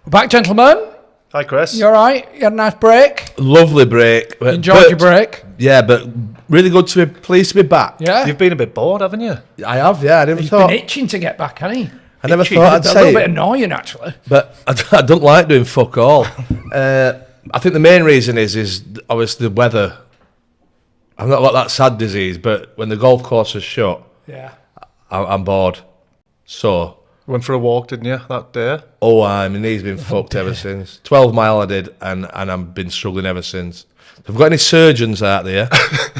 We're back, gentlemen. Hi, Chris. You all right? You had a nice break? Lovely break. Enjoyed your break? Yeah, but really good to be pleased to be back. Yeah. You've been a bit bored, haven't you? I have, yeah. I never He's thought. been itching to get back, hasn't he? I never Itching. thought I'd A say little it. bit annoying, actually. But I don't like doing fuck all. I think the main reason is obviously the weather. I've not got that sad disease, but when the golf course is shut, Yeah. I'm bored. So, Went for a walk, didn't you, that day? my knee's been fucked ever since. 12 mile I did, and I've been struggling ever since. If you've got any surgeons out there,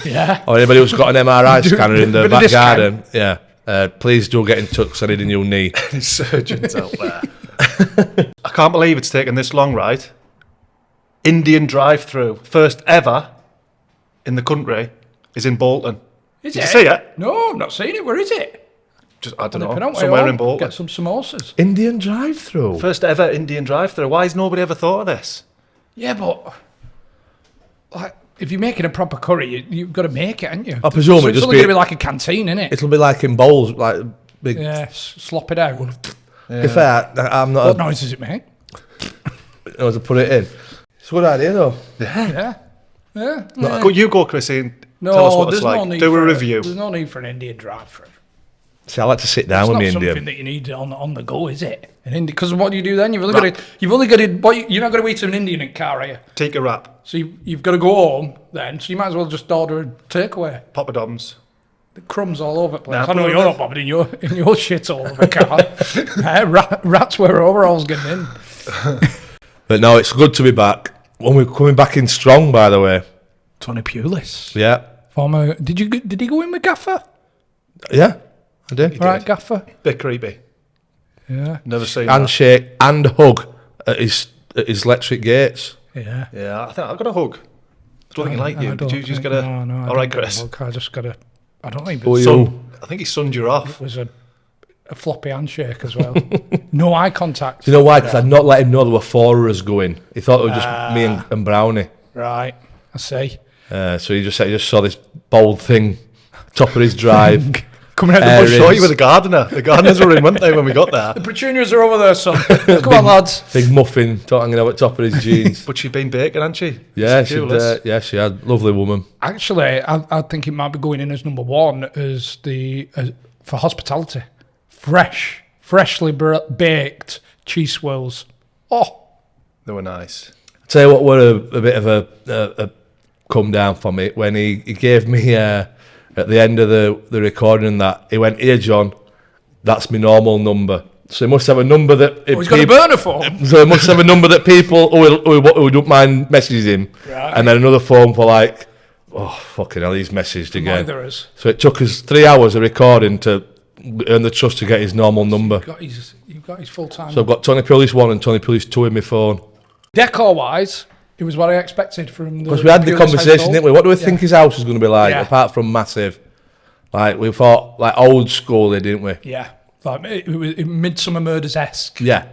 Yeah. or anybody who's got an MRI Do- scanner in the bit of back garden, please do get in touch because I need a new knee. Any surgeons out there? I can't believe it's taken this long, right? Indian drive-through, first ever in the country, is in Bolton. Is Did it? you see it? No, I've not seen it. Where is it? Just, I don't Nip it know, out, somewhere way in on. Bolton. Get some samosas. Indian drive-through. First ever Indian drive-through. Why has nobody ever thought of this? Yeah, but like, if you're making a proper curry, you've got to make it, haven't you? I presume So it it's just only going to be like a canteen, innit? It'll be like in bowls, like big. Yeah, slop it out. In fact, I'm not. What noise does it make? know to put it in. It's a good idea though. Yeah. Yeah. Go, you go, Chrissy. No, Tell us what it's there's no like. need Do a for review. There's no need for an Indian drive-through. See, I like to sit down It's with not me something Indian. that you need on the go, is it? Because what do you do then? You've only got to. You're not going to eat an Indian in car, are you? Take a wrap. So you've got to go home then. So you might as well just order a takeaway. Papa Dom's. The crumbs all over the place. Nah, I know but- you're not bothered in your shit all over the car. Rats wear overalls getting in. But no, it's good to be back. When we're coming back in strong, by the way. Tony Pulis. Yeah. Former. Did he go in with Gaffer? Yeah, I did. All right, Gaffer. Bit creepy. Yeah. Never seen that. Handshake and hug at his electric gates. Yeah. Yeah, I think I got a hug. I don't think he liked you. Did you just get a... No, All right, Chris. I just got a... I don't even... Who are Sun, you? I think he sunned you off. It was a floppy handshake as well. No eye contact. Do you know why? Because I'd not let him know there were four of us going. He thought it was just me and Browny. Right, I see. So he just saw this bold thing, top of his drive. Coming out the bush, saw you with the gardener. The gardeners were in, weren't they, when we got there? The petunias are over there, son. Come on, lads. Big muffin, hanging out at top of his jeans. But she'd been baking, hadn't she? Yeah, Pulis. she had. Lovely woman. Actually, I think it might be going in as number one as for hospitality. Freshly baked cheese swirls. Oh, They were nice. Tell you what were a bit of a come down for me when he gave me at the end of the recording that he went, "Here, John, that's my normal number." So he must have a number that he's got a burner phone. So he must have a number that people who don't mind messages him, Right. and then another phone for like, oh fucking hell, he's messaged again. Neither is. So it took us 3 hours of recording to earn the trust to get his normal number. You've got his full time. So I've got Tony Pulis 1 and Tony Pulis 2 in my phone. Decor-wise, it was what I expected from the... Because we had the Pulis conversation, household. didn't we? What do we think his house is going to be like, Yeah. apart from massive? Like, we thought, like, old school, didn't we? Yeah. Like, it was Midsummer Murders-esque. Yeah.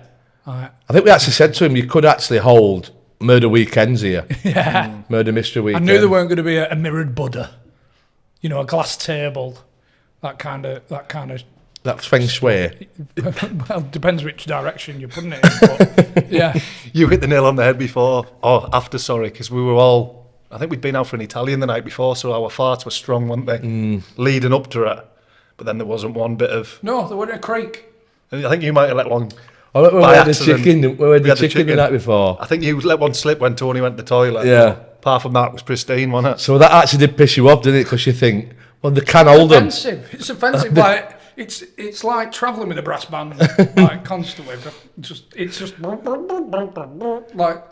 Right. I think we actually said to him, you could actually hold murder weekends here. Yeah. Murder mystery I weekend. knew there weren't going to be a mirrored Buddha. You know, a glass table. That kind of... That's feng shui. Well, depends which direction you're putting it in. But, yeah. You hit the nail on the head before, or after, sorry, because we were all... I think we'd been out for an Italian the night before, so our farts were strong, weren't they? Leading up to it. But then there wasn't one bit of... No, there wasn't a creek. I think you might have let one... Oh, we by had the accident. chicken. We had the chicken the night before. I think you let one slip when Tony went to the toilet. Yeah. Apart from that, it was pristine, wasn't it? So that actually did piss you off, didn't it? Because you think, well, they can hold them. It's offensive. Like it's like travelling with a brass band, like constantly. It's just like.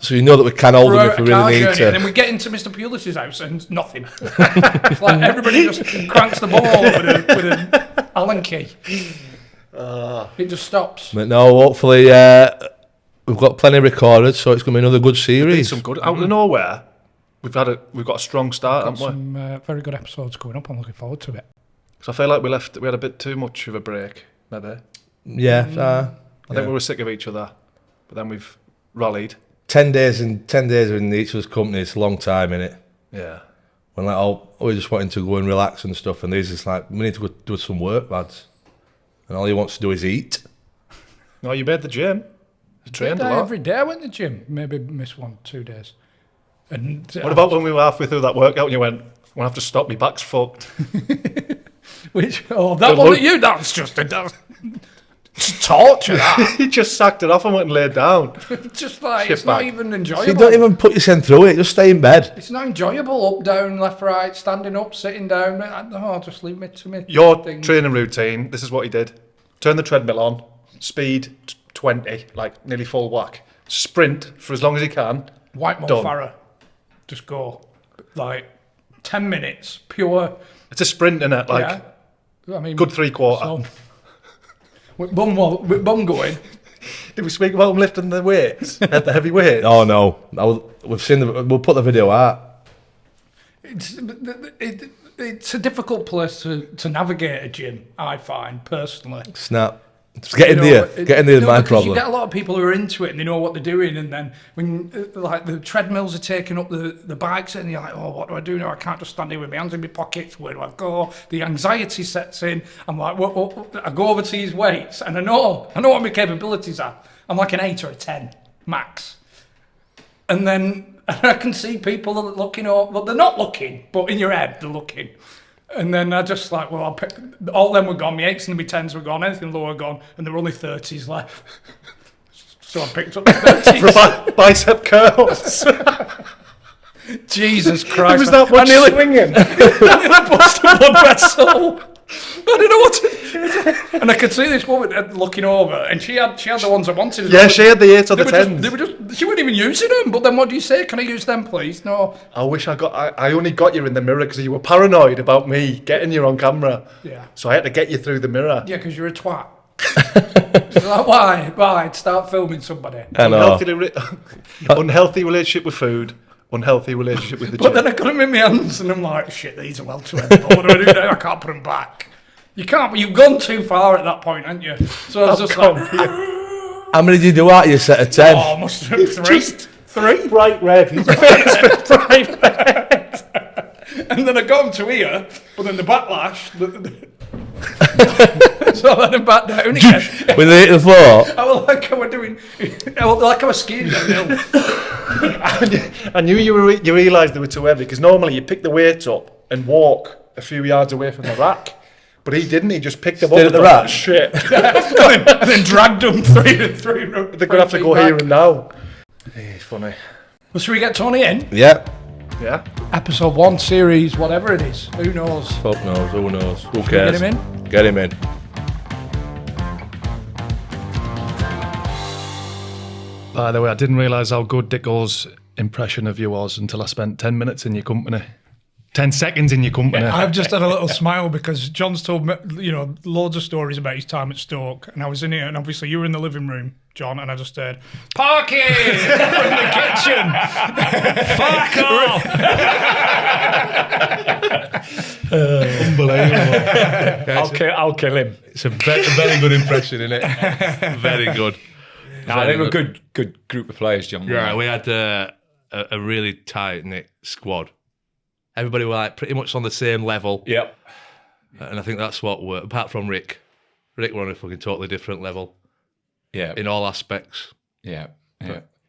So you know that we can hold them throughout if a we car really need journey, and then to. we get into Mr. Pulis's house and nothing. It's like everybody just cranks the ball with an Allen key. It just stops. But no, hopefully we've got plenty recorded, so it's going to be another good Been series. some good out of nowhere. We've got a strong start, Got haven't we? some very good episodes coming up. I'm looking forward to it. So I feel like we had a bit too much of a break, maybe. Yeah. I think we were sick of each other, but then we've rallied. 10 days in each other's company, it's a long time, innit? Yeah. When like, we just wanting to go and relax and stuff, and these is like, we need to go do some work, lads. And all he wants to do is eat. No, you made the gym. Trained a lot. Every day I went to the gym. Maybe miss 1-2 days. And What about when we were halfway through that workout and you went, I'm going to have to stop, my back's fucked. That wasn't you. That's just it's torture. That. He just sacked it off and went and laid down. Just like, Shit it's not back. even enjoyable. So you don't even put yourself through it. Just stay in bed. It's not enjoyable. Up, down, left, right, standing up, sitting down. No, just leave me to me. Your training routine, this is what he did. Turn the treadmill on, speed 20, like nearly full whack. Sprint for as long as he can. White Mo Done. Farah. Just go. Like 10 minutes, pure. It's a sprint, innit? Like, yeah. I mean, good 3/4. So, with bum going. Did we speak about him lifting the weights? At the heavy weights? Oh no, we'll put the video out. It's a difficult place to navigate a gym, I find, personally. Snap. Just get in there. Get in there is my problem. You get a lot of people who are into it and they know what they're doing, and then when like the treadmills are taking up the bikes, and you're like, oh, what do I do now? I can't just stand here with my hands in my pockets. Where do I go? The anxiety sets in. I'm like, I go over to these weights, and I know what my capabilities are. I'm like an 8 or a 10 max, and then I can see people looking up. Well, they're not looking, but in your head they're looking. And then I just like, well, I'll pick, all them were gone, my 8s and my 10s were gone, anything lower gone, and there were only 30s left. So I picked up the 30s. For bicep curls. Jesus Christ. It was that much swinging. I nearly busted a blood vessel. I didn't know what to do. And I could see this woman looking over, and she had the ones I wanted. Yeah, she had the 8s or the 10s. They were just, she wasn't even using them, but then what do you say? Can I use them, please? No. I wish I only got you in the mirror because you were paranoid about me getting you on camera. Yeah. So I had to get you through the mirror. Yeah, because you're a twat. Like, why? Start filming somebody. I know. Unhealthy relationship with food. Unhealthy relationship with the gym. But then I got them in my hands and I'm like, shit, these are well too heavy. What do I do now? I can't put them back. You can't, you've gone too far at that point, haven't you? So I was just like, how many did you do out of your set of 10? oh, I must have three. Bright red. His face was bright red. And then I got them to here, but then the backlash, so I let him back down again. When they hit the floor? I was like I was skiing downhill. I knew you realised they were too heavy because normally you pick the weights up and walk a few yards away from the rack. But he didn't. He just picked them up. Stayed at the rack? Shit. And then dragged them three. They're going to have to go here and now. It's funny. Well, should we get Tony in? Yeah. Yeah. Episode 1, series, whatever it is. Who knows? Fuck knows. Who knows? Who Get cares? him in? Get him in. By the way, I didn't realise how good Dicko's impression of you was until I spent 10 minutes in your company. 10 seconds in your company. I've just had a little smile because John's told me, loads of stories about his time at Stoke, and I was in here, and obviously you were in the living room, John, and I just heard, Parky from the kitchen. Fuck off! Unbelievable. I'll kill him. It's a very good impression, isn't it? Very good. No, they were a good group of players, John. Yeah, we had a really tight-knit squad. Everybody were like pretty much on the same level. Yep. And I think that's what worked. Apart from Rick. Rick were on a fucking totally different level. Yeah. In all aspects. Yeah.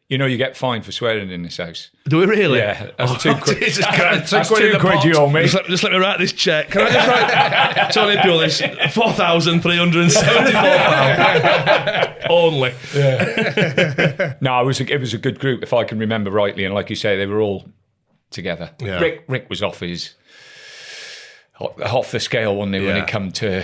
You know you get fined for swearing in this house. Do we really? Yeah. That's £2. Jesus Christ. That's £2 you owe me. Just let me write this check. Can I just write Tony Pulis, £4,374 only. Yeah. No, it was a good group, if I can remember rightly. And like you say, they were all together. Yeah. Rick was off the scale when it come to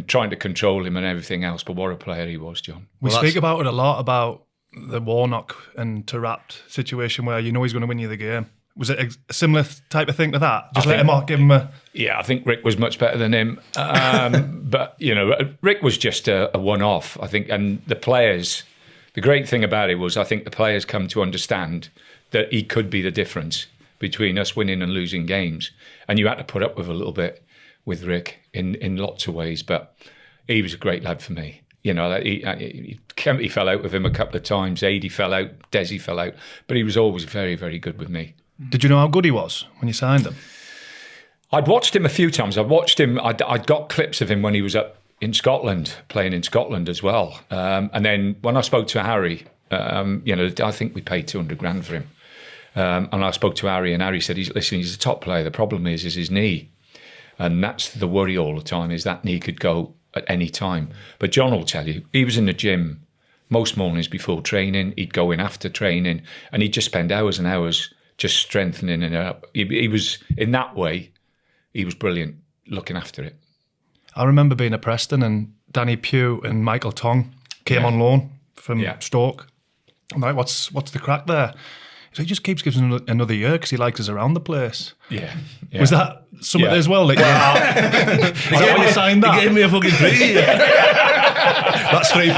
trying to control him and everything else. But what a player he was, John. We speak about it a lot, about the Warnock and Taarabt situation where you know he's going to win you the game. Was it a similar type of thing to that? Just let him off, give him a... Yeah, I think Rick was much better than him. But, Rick was just a one-off, I think. And the players, the great thing about it was I think the players come to understand that he could be the difference between us winning and losing games. And you had to put up with a little bit with Rick in lots of ways. But he was a great lad for me. Kempy fell out with him a couple of times. Adey fell out. Desi fell out. But he was always very, very good with me. Did you know how good he was when you signed him? I'd watched him a few times. I'd got clips of him when he was up in Scotland, playing in Scotland as well. And then when I spoke to Harry, I think we paid 200 grand for him. And I spoke to Harry, and Harry said, he's a top player. The problem is his knee. And that's the worry all the time, is that knee could go at any time. But John will tell you, he was in the gym most mornings before training. He'd go in after training, and he'd just spend hours and hours just strengthening it up. He was, in that way, he was brilliant looking after it. I remember being at Preston, and Danny Pugh and Michael Tong came on loan from Stoke. I'm like, what's the crack there? So he just keeps giving us another year because he likes us around the place. Yeah. Was that something as well? Like, he gave me a sign that. He gave me a fucking 3 year. That's £3.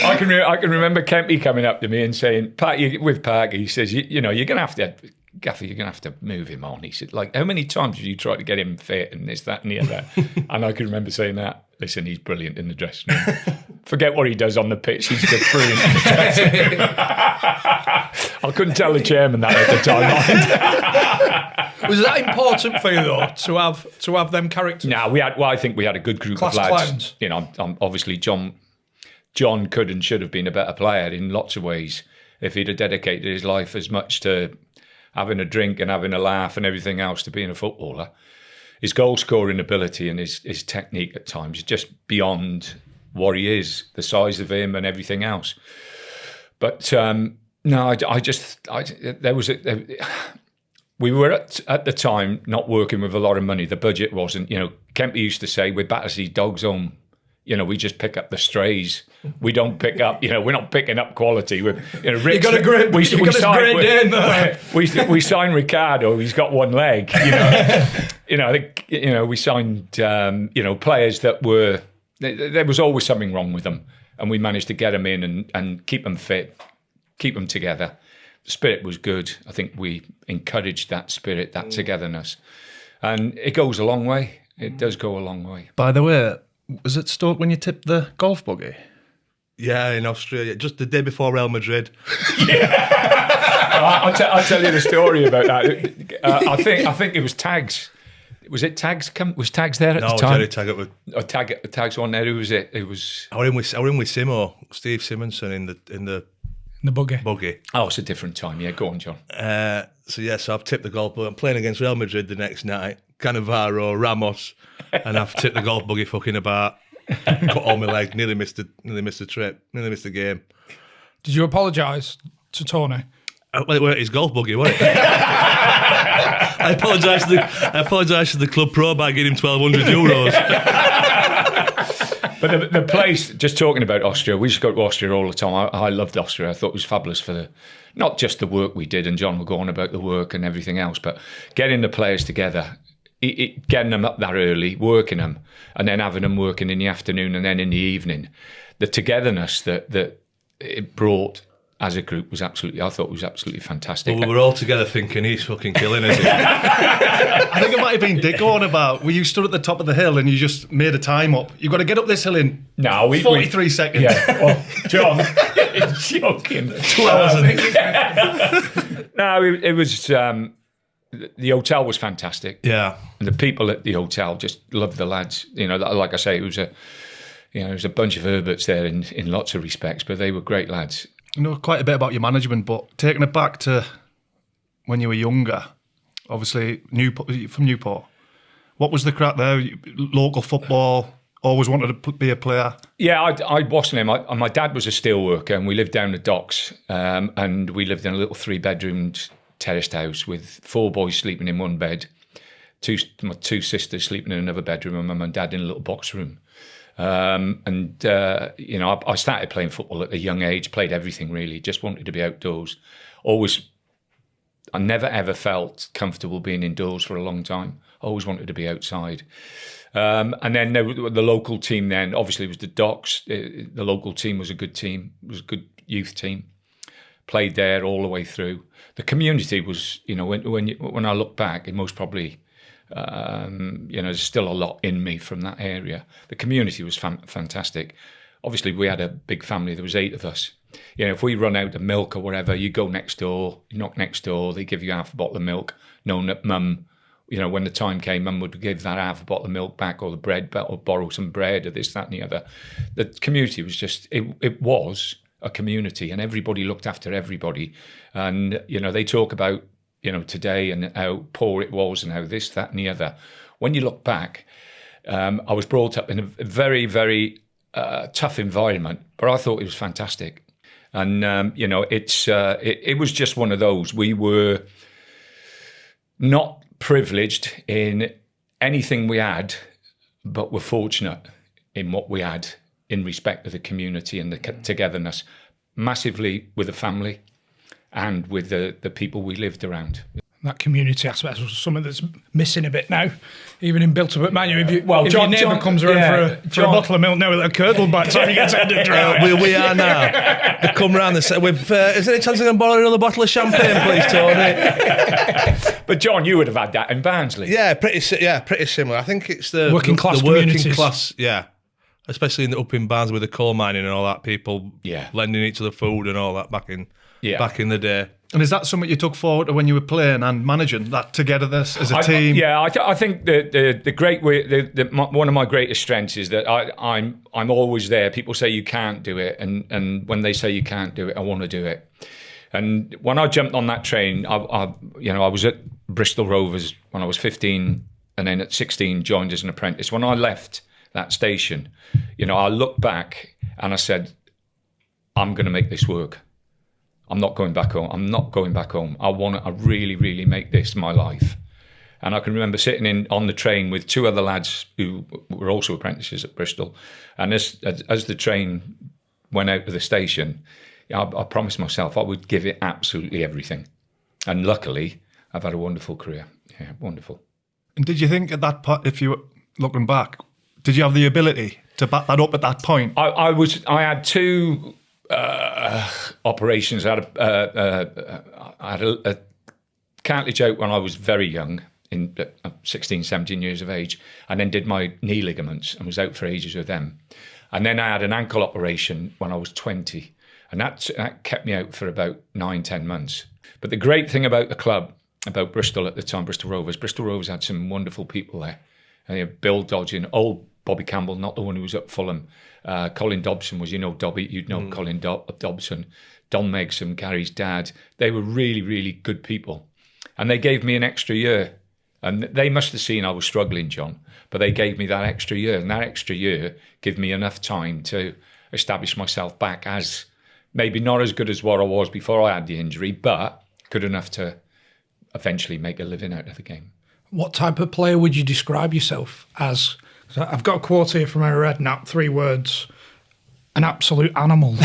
I can remember Kempy coming up to me and saying, with Parky, he says, you're going to have to, Gaffer, you're going to have to move him on. He said, like, how many times have you tried to get him fit and this, that and the other? And I can remember saying that. Listen, he's brilliant in the dressing room. Forget what he does on the pitch. He's just brilliant in the dressing room. I couldn't tell the chairman that at the time. Was that important for you though, to have them characters? No, I think we had a good group Class of lads. clowns. You know, obviously John could and should have been a better player in lots of ways if he'd have dedicated his life as much to having a drink and having a laugh and everything else to being a footballer. His goal scoring ability and his technique at times is just beyond what he is, the size of him and everything else. But no, we were at the time not working with a lot of money. The budget wasn't, Kempy used to say, we're Battersea's dog's home. We just pick up the strays. We don't pick up, we're not picking up quality. You got a great, we signed Ricardo. He's got one leg. We signed, players that were. There was always something wrong with them, and we managed to get them in and keep them fit, keep them together. The spirit was good. I think we encouraged that spirit, that togetherness, and it goes a long way. It does go a long way. By the way, was it Stoke when you tipped the golf buggy? Yeah, in Australia, just the day before Real Madrid. I'll tell you the story about that. I think it was Tags. Was it Tags? Was Tags there at the time? No, Jerry Taggart was. Tags one there. Who was it? It was. I were in with Simo, Steve Simonson in the buggy. Oh, it's a different time. Yeah, go on, John. So I've tipped the golf buggy. I'm playing against Real Madrid the next night. Cannavaro, Ramos, and I've tipped the golf buggy fucking about. Cut all my leg. Nearly missed the trip. Nearly missed the game. Did you apologise to Tony? Well, it weren't his golf buggy, was it? I apologised to the club pro by giving him €1,200. But the place, just talking about Austria, we used to go to Austria all the time. I loved Austria. I thought it was fabulous for not just the work we did, and John will go on about the work and everything else, but getting the players together, getting them up that early, working them, and then having them working in the afternoon and then in the evening. The togetherness that it brought as a group I thought was absolutely fantastic. Well, we were all together thinking he's fucking killing us. I think it might have been Dick on about where you stood at the top of the hill and you just made a time up. You've got to get up this hill in 43 seconds. Yeah, well, John, it's joking. 2 hours. No, it was. The hotel was fantastic. Yeah, and the people at the hotel just loved the lads. Like I say, it was a bunch of Herberts there in lots of respects, but they were great lads. You know quite a bit about your management, but taking it back to when you were younger, obviously from Newport, what was the crack there? Local football, always wanted to be a player? Yeah, I wasn't him. My dad was a steel worker, and we lived down the docks, and we lived in a little 3-bedroomed terraced house with 4 boys sleeping in one bed, my 2 sisters sleeping in another bedroom, and my mum and dad in a little box room. I started playing football at a young age, played everything really, just wanted to be outdoors. I never ever felt comfortable being indoors for a long time. Always wanted to be outside. And then the local team then, obviously it was the Docks. The local team was a good team. It was a good youth team. Played there all the way through. The community was, when I look back, it most probably... there's still a lot in me from that area. The community was fantastic. Obviously, we had a big family. There was 8 of us. If we run out of milk or whatever, you go next door, you knock next door, they give you half a bottle of milk, knowing that mum when the time came, Mum would give that half a bottle of milk back, or the bread back, or borrow some bread, or this, that, and the other. The community was just, it was a community, and everybody looked after everybody. And, they talk about, today and how poor it was and how this, that, and the other. When you look back, I was brought up in a very, very tough environment, but I thought it was fantastic. And, it was just one of those. We were not privileged in anything we had, but were fortunate in what we had in respect of the community and the togetherness, massively with the family and with the people we lived around. That community aspect was something that's missing a bit now, even in built-up at Man U. If John, your neighbour comes around for a bottle of milk now with a curdle by the time he gets ended dry. We are now. They come round and say, is there any chance I can borrow another bottle of champagne, please, Tony? But John, you would have had that in Barnsley. Yeah, pretty similar. I think it's the working class working communities. class, yeah. Especially up in Barnsley with the coal mining and all that, people lending each other food and all that back in the day. And is that something you took forward to when you were playing and managing, that togetherness as a team? I think the great way, one of my greatest strengths is that I'm always there. People say you can't do it, and when they say you can't do it, I want to do it. And when I jumped on that train, I was at Bristol Rovers when I was 15, and then at 16 joined as an apprentice. When I left that station, I looked back and I said, I'm going to make this work. I'm not going back home. I really, really make this my life. And I can remember sitting on the train with two other lads who were also apprentices at Bristol. And as the train went out to the station, I promised myself I would give it absolutely everything. And luckily, I've had a wonderful career. Yeah, wonderful. And did you think at that point, if you were looking back, did you have the ability to back that up at that point? I had two operations. I had a cartilage out when I was very young, in 16, 17 years of age, and then did my knee ligaments and was out for ages with them. And then I had an ankle operation when I was 20, and that kept me out for about 9, 10 months. But the great thing about the club, about Bristol at the time, Bristol Rovers had some wonderful people there. And Bill Dodgin, old Bobby Campbell, not the one who was at Fulham. Colin Dobson was, Dobby, you'd know Colin Dobson. Don Megson, Gary's dad. They were really, really good people. And they gave me an extra year. And they must have seen I was struggling, John, but they gave me that extra year. And that extra year gave me enough time to establish myself back as maybe not as good as what I was before I had the injury, but good enough to eventually make a living out of the game. What type of player would you describe yourself as? So I've got a quote here from Aaron Redknapp, 3 words: an absolute animal. No,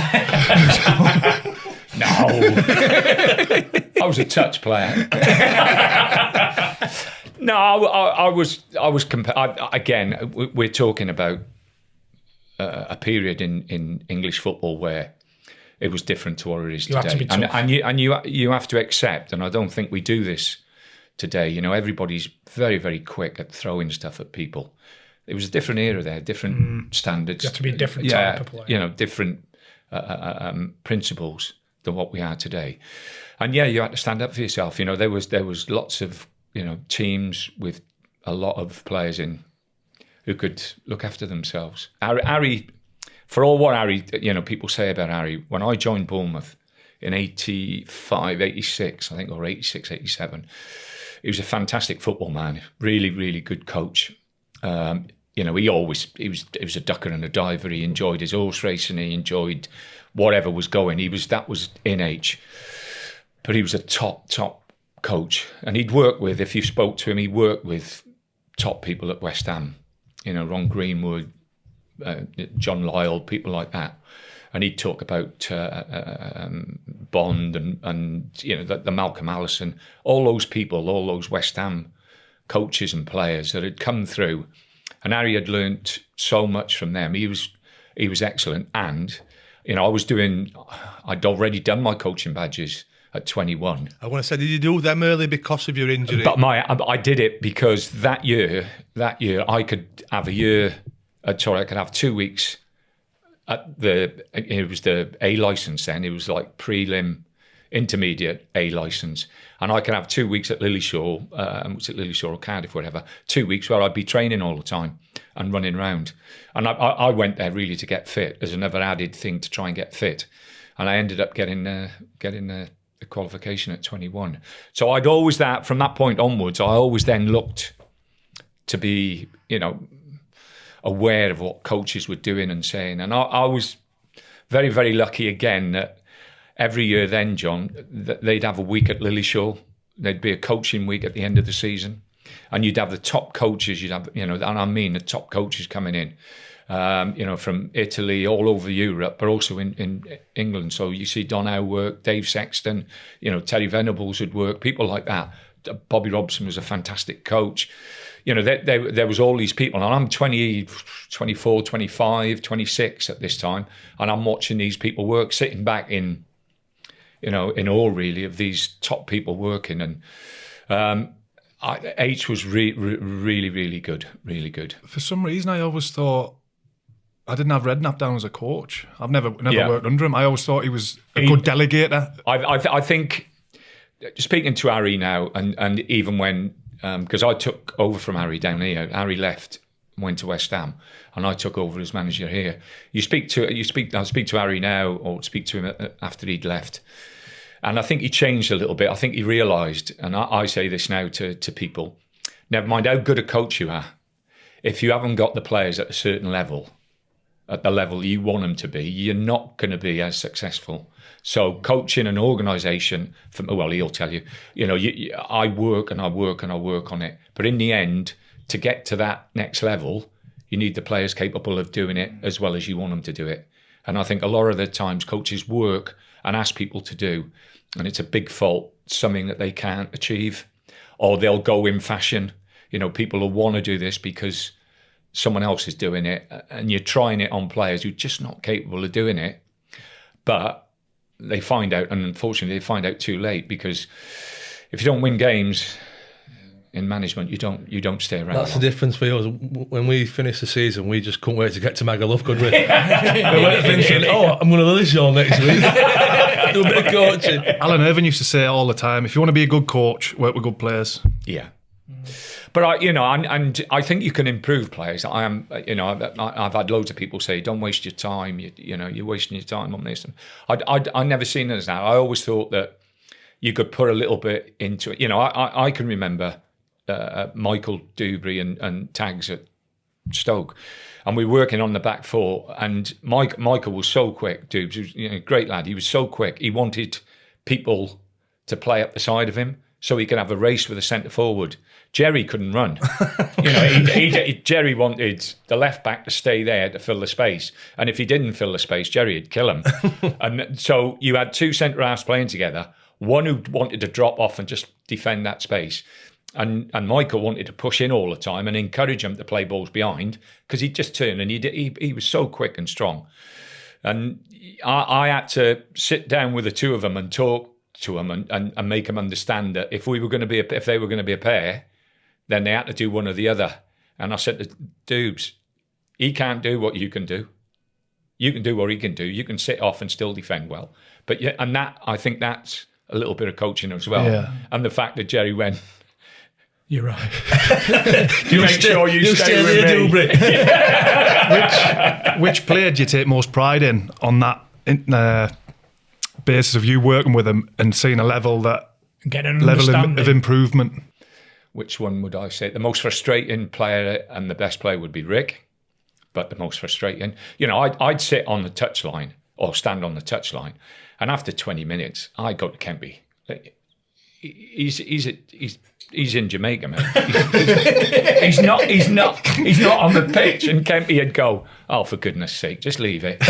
I was a touch player. No, I was. Again, we're talking about a period in English football where it was different to what it is today. Had to be tough. And you have to accept, and I don't think we do this today. Everybody's very, very quick at throwing stuff at people. It was a different era there, different standards. You have to be a different type of player. Different principles than what we are today. And you had to stand up for yourself. There was lots of teams with a lot of players in who could look after themselves. Harry, for all what Harry, people say about Harry, when I joined Bournemouth in 85, 86, I think, or 86, 87, he was a fantastic football man, really, really good coach. He was a ducker and a diver. He enjoyed his horse racing. He enjoyed whatever was going. That was innate. But he was a top coach. And he'd work with, if you spoke to him, he worked with top people at West Ham. Ron Greenwood, John Lyle, people like that. And he'd talk about Bond and the Malcolm Allison, all those people, all those West Ham coaches and players that had come through. And Harry had learnt so much from them. He was excellent. And, I'd already done my coaching badges at 21. I want to say, did you do them early because of your injury? But I did it because that year I could have I could have 2 weeks it was the A licence then. It was like prelim intermediate A licence, and I can have 2 weeks at Lillyshaw, was it Lillyshaw or Cardiff, whatever, 2 weeks where I'd be training all the time and running around. And I went there really to get fit as another added thing to try and get fit. And I ended up getting the qualification at 21. So I'd always from that point onwards, I always then looked to be, aware of what coaches were doing and saying. And I was very, very lucky again that every year then, John, they'd have a week at Lillyshaw. There'd be a coaching week at the end of the season. And you'd have the top coaches, and I mean the top coaches coming in, from Italy, all over Europe, but also in England. So you see Don Howe work, Dave Sexton, Terry Venables would work, people like that. Bobby Robson was a fantastic coach. There was all these people, and I'm 20, 24, 25, 26 at this time, and I'm watching these people work, sitting back in awe really of these top people working. And H was really, really good, really good. For some reason, I always thought I didn't have Redknapp down as a coach. I've never worked under him. I always thought he was a good delegator. I think, speaking to Harry now, and even when, because I took over from Harry down here, Harry left, went to West Ham, and I took over as manager here. I'll speak to Harry now, or speak to him after he'd left. And I think he changed a little bit. I think he realised, and I say this now to people, never mind how good a coach you are, if you haven't got the players at a certain level, at the level you want them to be, you're not going to be as successful. So coaching an organisation, he'll tell you, I work and I work and I work on it. But in the end, to get to that next level, you need the players capable of doing it as well as you want them to do it. And I think a lot of the times coaches work and ask people to do, and it's a big fault, something that they can't achieve, or they'll go in fashion. People will want to do this because someone else is doing it, and you're trying it on players who are just not capable of doing it. But they find out, and unfortunately they find out too late, because if you don't win games in management, you don't stay around. That's the difference for us. When we finished the season, we just couldn't wait to get to Magaluf, could we? We went thinking, I'm going to Lillyshaw next week. Do a bit of coaching. Alan Irvine used to say all the time, if you want to be a good coach, work with good players. Yeah. But I think you can improve players. I've had loads of people say, "Don't waste your time. You're wasting your time on this." I never seen it as that. I always thought that you could put a little bit into it. I can remember Michael Dewberry and Tags at Stoke, and we were working on the back four. And Michael was so quick. Dubes, was a great lad. He was so quick. He wanted people to play up the side of him so he could have a race with a centre forward. Jerry couldn't run. Jerry wanted the left back to stay there to fill the space, and if he didn't fill the space, Jerry would kill him. And so you had two centre halves playing together. One who wanted to drop off and just defend that space, and Michael wanted to push in all the time and encourage him to play balls behind, because he'd just turn, and he was so quick and strong. And I had to sit down with the two of them and talk to them and make them understand that if they were going to be a pair, then they had to do one or the other. And I said to Dubes, he can't do what you can do. You can do what he can do. You can sit off and still defend well. But yeah, and I think that's a little bit of coaching as well. Yeah. And the fact that Jerry went, "You're right. You make sure you stay with me." Which player do you take most pride in on that basis of you working with him and seeing a level of improvement? Which one would I say? The most frustrating player and the best player would be Rick, but the most frustrating, I'd sit on the touchline or stand on the touchline, and after 20 minutes, I'd go to Kempy. He's in Jamaica, man. He's not on the pitch, and Kempy would go, "Oh, for goodness sake, just leave it."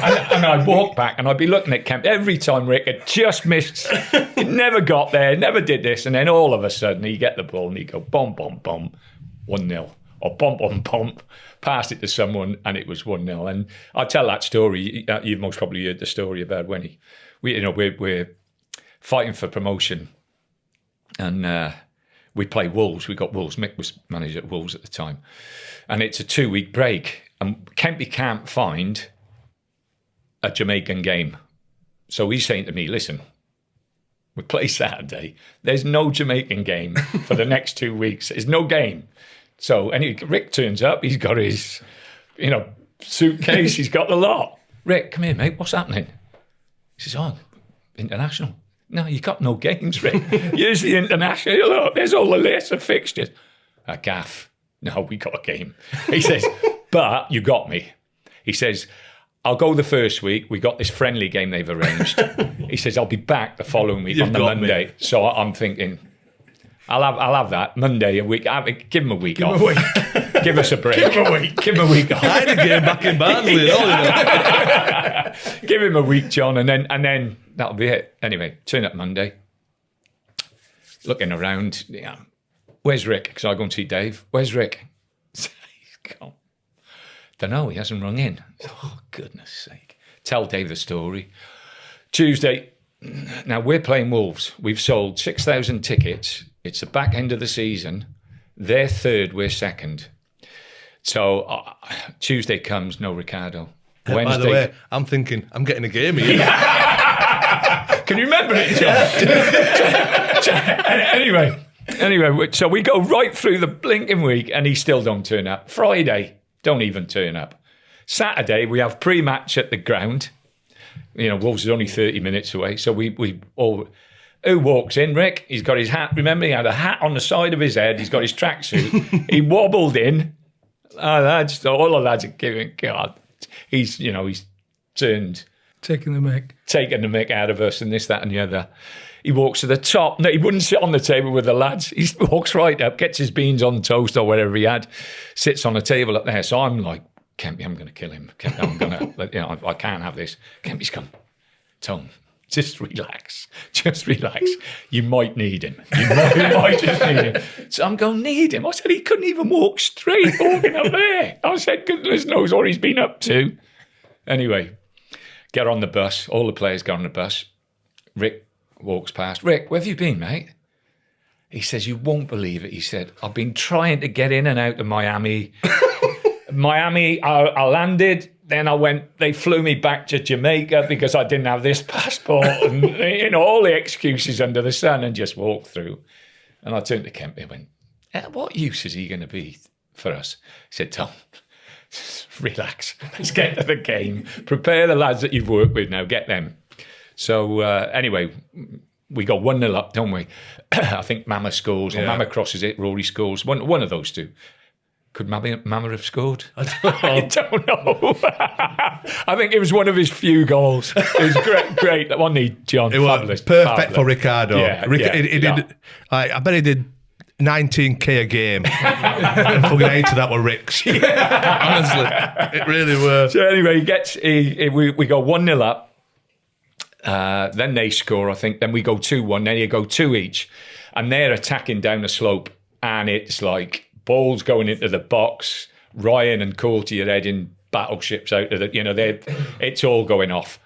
and I'd walk back, and I'd be looking at Kemp every time Rick had just missed. He never got there, never did this, and then all of a sudden he'd get the ball and he'd go, "Bom, bom, bom, 1-0," or "Bom, bom, bom," pass it to someone, and it was 1-0. And I tell that story. You've most probably heard the story about when we're fighting for promotion, and we play Wolves. We got Wolves. Mick was manager at Wolves at the time. And it's a 2-week break. And Kempy can't find a Jamaican game. So he's saying to me, "Listen, We play Saturday. There's no Jamaican game for the next 2 weeks. There's no game. So Rick turns up. He's got his, suitcase. He's got the lot. Rick, come here, mate. What's happening? He says, international. No, you got no games, Rick. Here's the international. Look, there's all the list of fixtures. Gaff. No, we got a game. He says, but you got me. He says, I'll go the first week. We got this friendly game they've arranged. He says, I'll be back the following week on the Monday. Me. So I'm thinking, I'll have that Monday, a week. Give him a week off. Give us a break. Give him a week off. I had a game back in Barnsley. Give him a week, John, and then that'll be it. Anyway, turn up Monday. Looking around. Yeah. Where's Rick? Because I go and see Dave. Where's Rick? He's gone. Don't know. He hasn't rung in. Oh, goodness sake. Tell Dave the story. Tuesday. Now, we're playing Wolves. We've sold 6,000 tickets. It's the back end of the season. They're third. We're second. So Tuesday comes, no Ricardo. Wednesday. By the way, I'm thinking, I'm getting a game here. Can you remember it, John? Anyway, so we go right through the blinking week and he still don't turn up. Friday, don't even turn up. Saturday, we have pre-match at the ground. Wolves is only 30 minutes away. So we all... Who walks in? Rick. He's got his hat. Remember, he had a hat on the side of his head. He's got his tracksuit. He wobbled in. All the lads are giving... God. He's turned... Taking the mick out of us and this, that and the other. He walks to the top. No, he wouldn't sit on the table with the lads. He walks right up, gets his beans on toast or whatever he had, sits on a table up there. So I'm like, Kempy, I'm going to kill him. Kempy, I'm going to, I can't have this. Kempy's come. Tom, just relax. Just relax. You might need him. You might just need him. So I'm going, need him? I said, he couldn't even walk straight walking up there. I said, goodness knows what he's been up to. Anyway, get on the bus. All the players get on the bus. Rick walks past. Rick, where have you been, mate? He says, you won't believe it. He said, I've been trying to get in and out of Miami. I landed. Then they flew me back to Jamaica because I didn't have this passport and, all the excuses under the sun, and just walked through. And I turned to Kemp and went, what use is he going to be for us? He said, Tom, relax. Let's get to the game. Prepare the lads that you've worked with now. Get them. So anyway, we got 1-0 up, don't we? I think Mama scores, or Mama crosses it, Rory scores. One of those two. Could Mama have scored? I don't know. I think it was one of his few goals. It was great. That one, John. It was perfect for Ricardo. He did. I bet he did 19k a game. Fucking hate that were Rick's. Honestly, it really was. So anyway, we go 1-0 up. Then they score, I think. Then we go 2-1. Then you go 2 each, and they're attacking down the slope, and it's like balls going into the box. Ryan and Courtney are heading battleships out of the. It's all going off.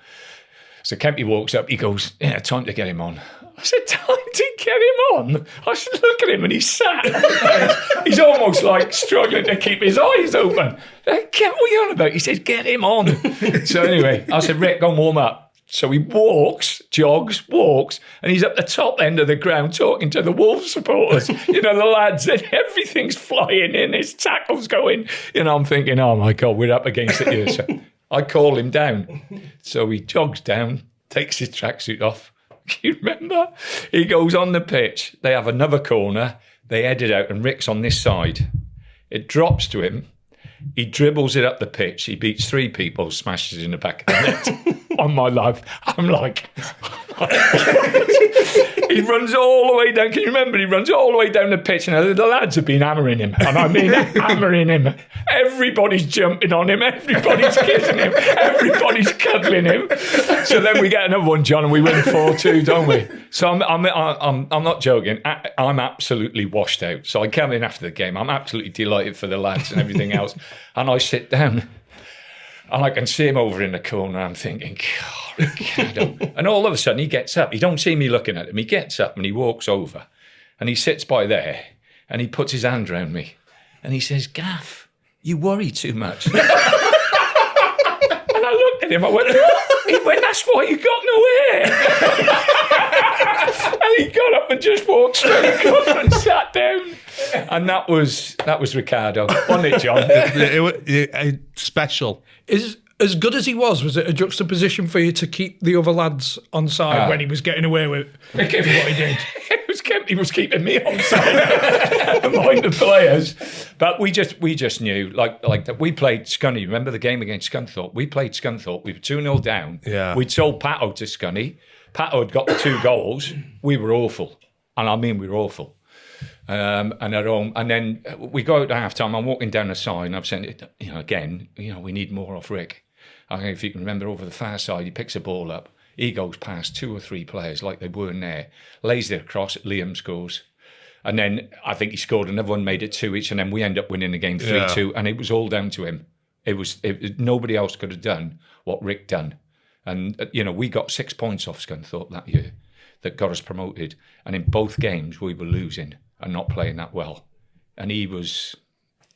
So Kempy walks up. He goes, "Yeah, time to get him on." I said, "Time to get him on?" I said, "Look at him," and he's sat. He's almost like struggling to keep his eyes open. What are you on about? He says, "Get him on." So anyway, I said, "Rick, go and warm up." So he jogs, and he's at the top end of the ground talking to the Wolves supporters, the lads, and everything's flying in, his tackles going. I'm thinking, oh my God, we're up against it here. So I call him down. So he jogs down, takes his tracksuit off. You remember? He goes on the pitch. They have another corner. They head it out, and Rick's on this side. It drops to him. He dribbles it up the pitch. He beats 3 people, smashes it in the back of the net. On my life, I'm like, he runs all the way down. Can you remember? He runs all the way down the pitch, and the lads have been hammering him. And I mean, hammering him. Everybody's jumping on him. Everybody's kissing him. Everybody's cuddling him. So then we get another one, John, and we win 4-2, don't we? So I'm not joking. I'm absolutely washed out. So I come in after the game. I'm absolutely delighted for the lads and everything else. And I sit down. And I can see him over in the corner. I'm thinking, God, Ricardo. And all of a sudden he gets up. He don't see me looking at him. He gets up and he walks over. And he sits by there. And he puts his hand around me. And he says, Gaff, you worry too much. And I looked at him. I went, he went, that's why you got no hair. He got up and just walked straight across and sat down. And that was Ricardo, wasn't it, John? Special. Is as good as he was it a juxtaposition for you to keep the other lads on side when he was getting away with what he did? He was keeping me on side among the players. But we just knew, like that. We played Scunny. Remember the game against Scunthorpe? We played Scunthorpe. We were 2-0 down. Yeah. We'd sold Pato to Scunny. Pato had got the 2 goals. We were awful. And I mean, we were awful. And at home, and then we go out at half time. I'm walking down the side, and I've said, again, we need more off Rick. I don't know if you can remember, over the far side, he picks a ball up. He goes past 2 or 3 players like they weren't there, lays it across, Liam scores. And then I think he scored another one, made it 2 each, and then we end up winning the game 3-2, and it was all down to him. It was nobody else could have done what Rick done. And, we got 6 points off Scunthorpe that year that got us promoted. And in both games, we were losing and not playing that well. And he was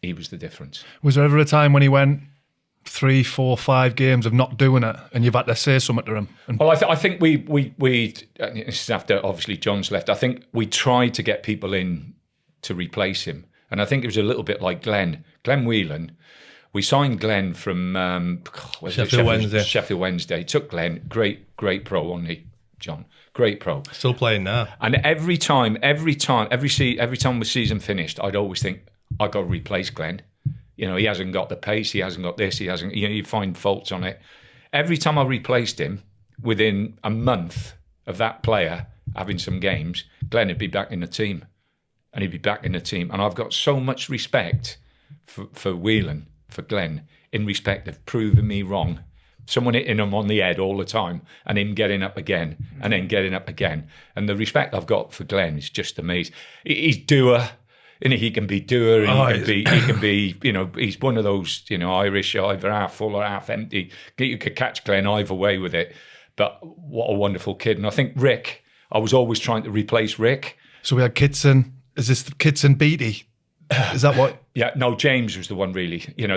the difference. Was there ever a time when he went 3, 4, 5 games of not doing it, and you've had to say something to him? Well, I think we this is after obviously John's left. I think we tried to get people in to replace him, and I think it was a little bit like Glenn Whelan. We signed Glenn from Sheffield Wednesday. Took Glenn, great pro, wasn't he, John? Great pro. Still playing now. And every time the season finished, I'd always think, I got to replace Glenn. He hasn't got the pace, he hasn't got this, he hasn't, you find faults on it. Every time I replaced him, within a month of that player having some games, Glenn would be back in the team. And he'd be back in the team. And I've got so much respect for Whelan, for Glenn, in respect of proving me wrong. Someone hitting him on the head all the time and him getting up again and then getting up again. And the respect I've got for Glenn is just amazing. He's doer. He can be doer, and he can be, he's one of those, Irish, either half full or half empty. You could catch Glenn either way with it. But what a wonderful kid. And I think Rick, I was always trying to replace Rick. So we had Kitson. Is this Kitson Beattie? Is that what? Yeah, no, James was the one really. And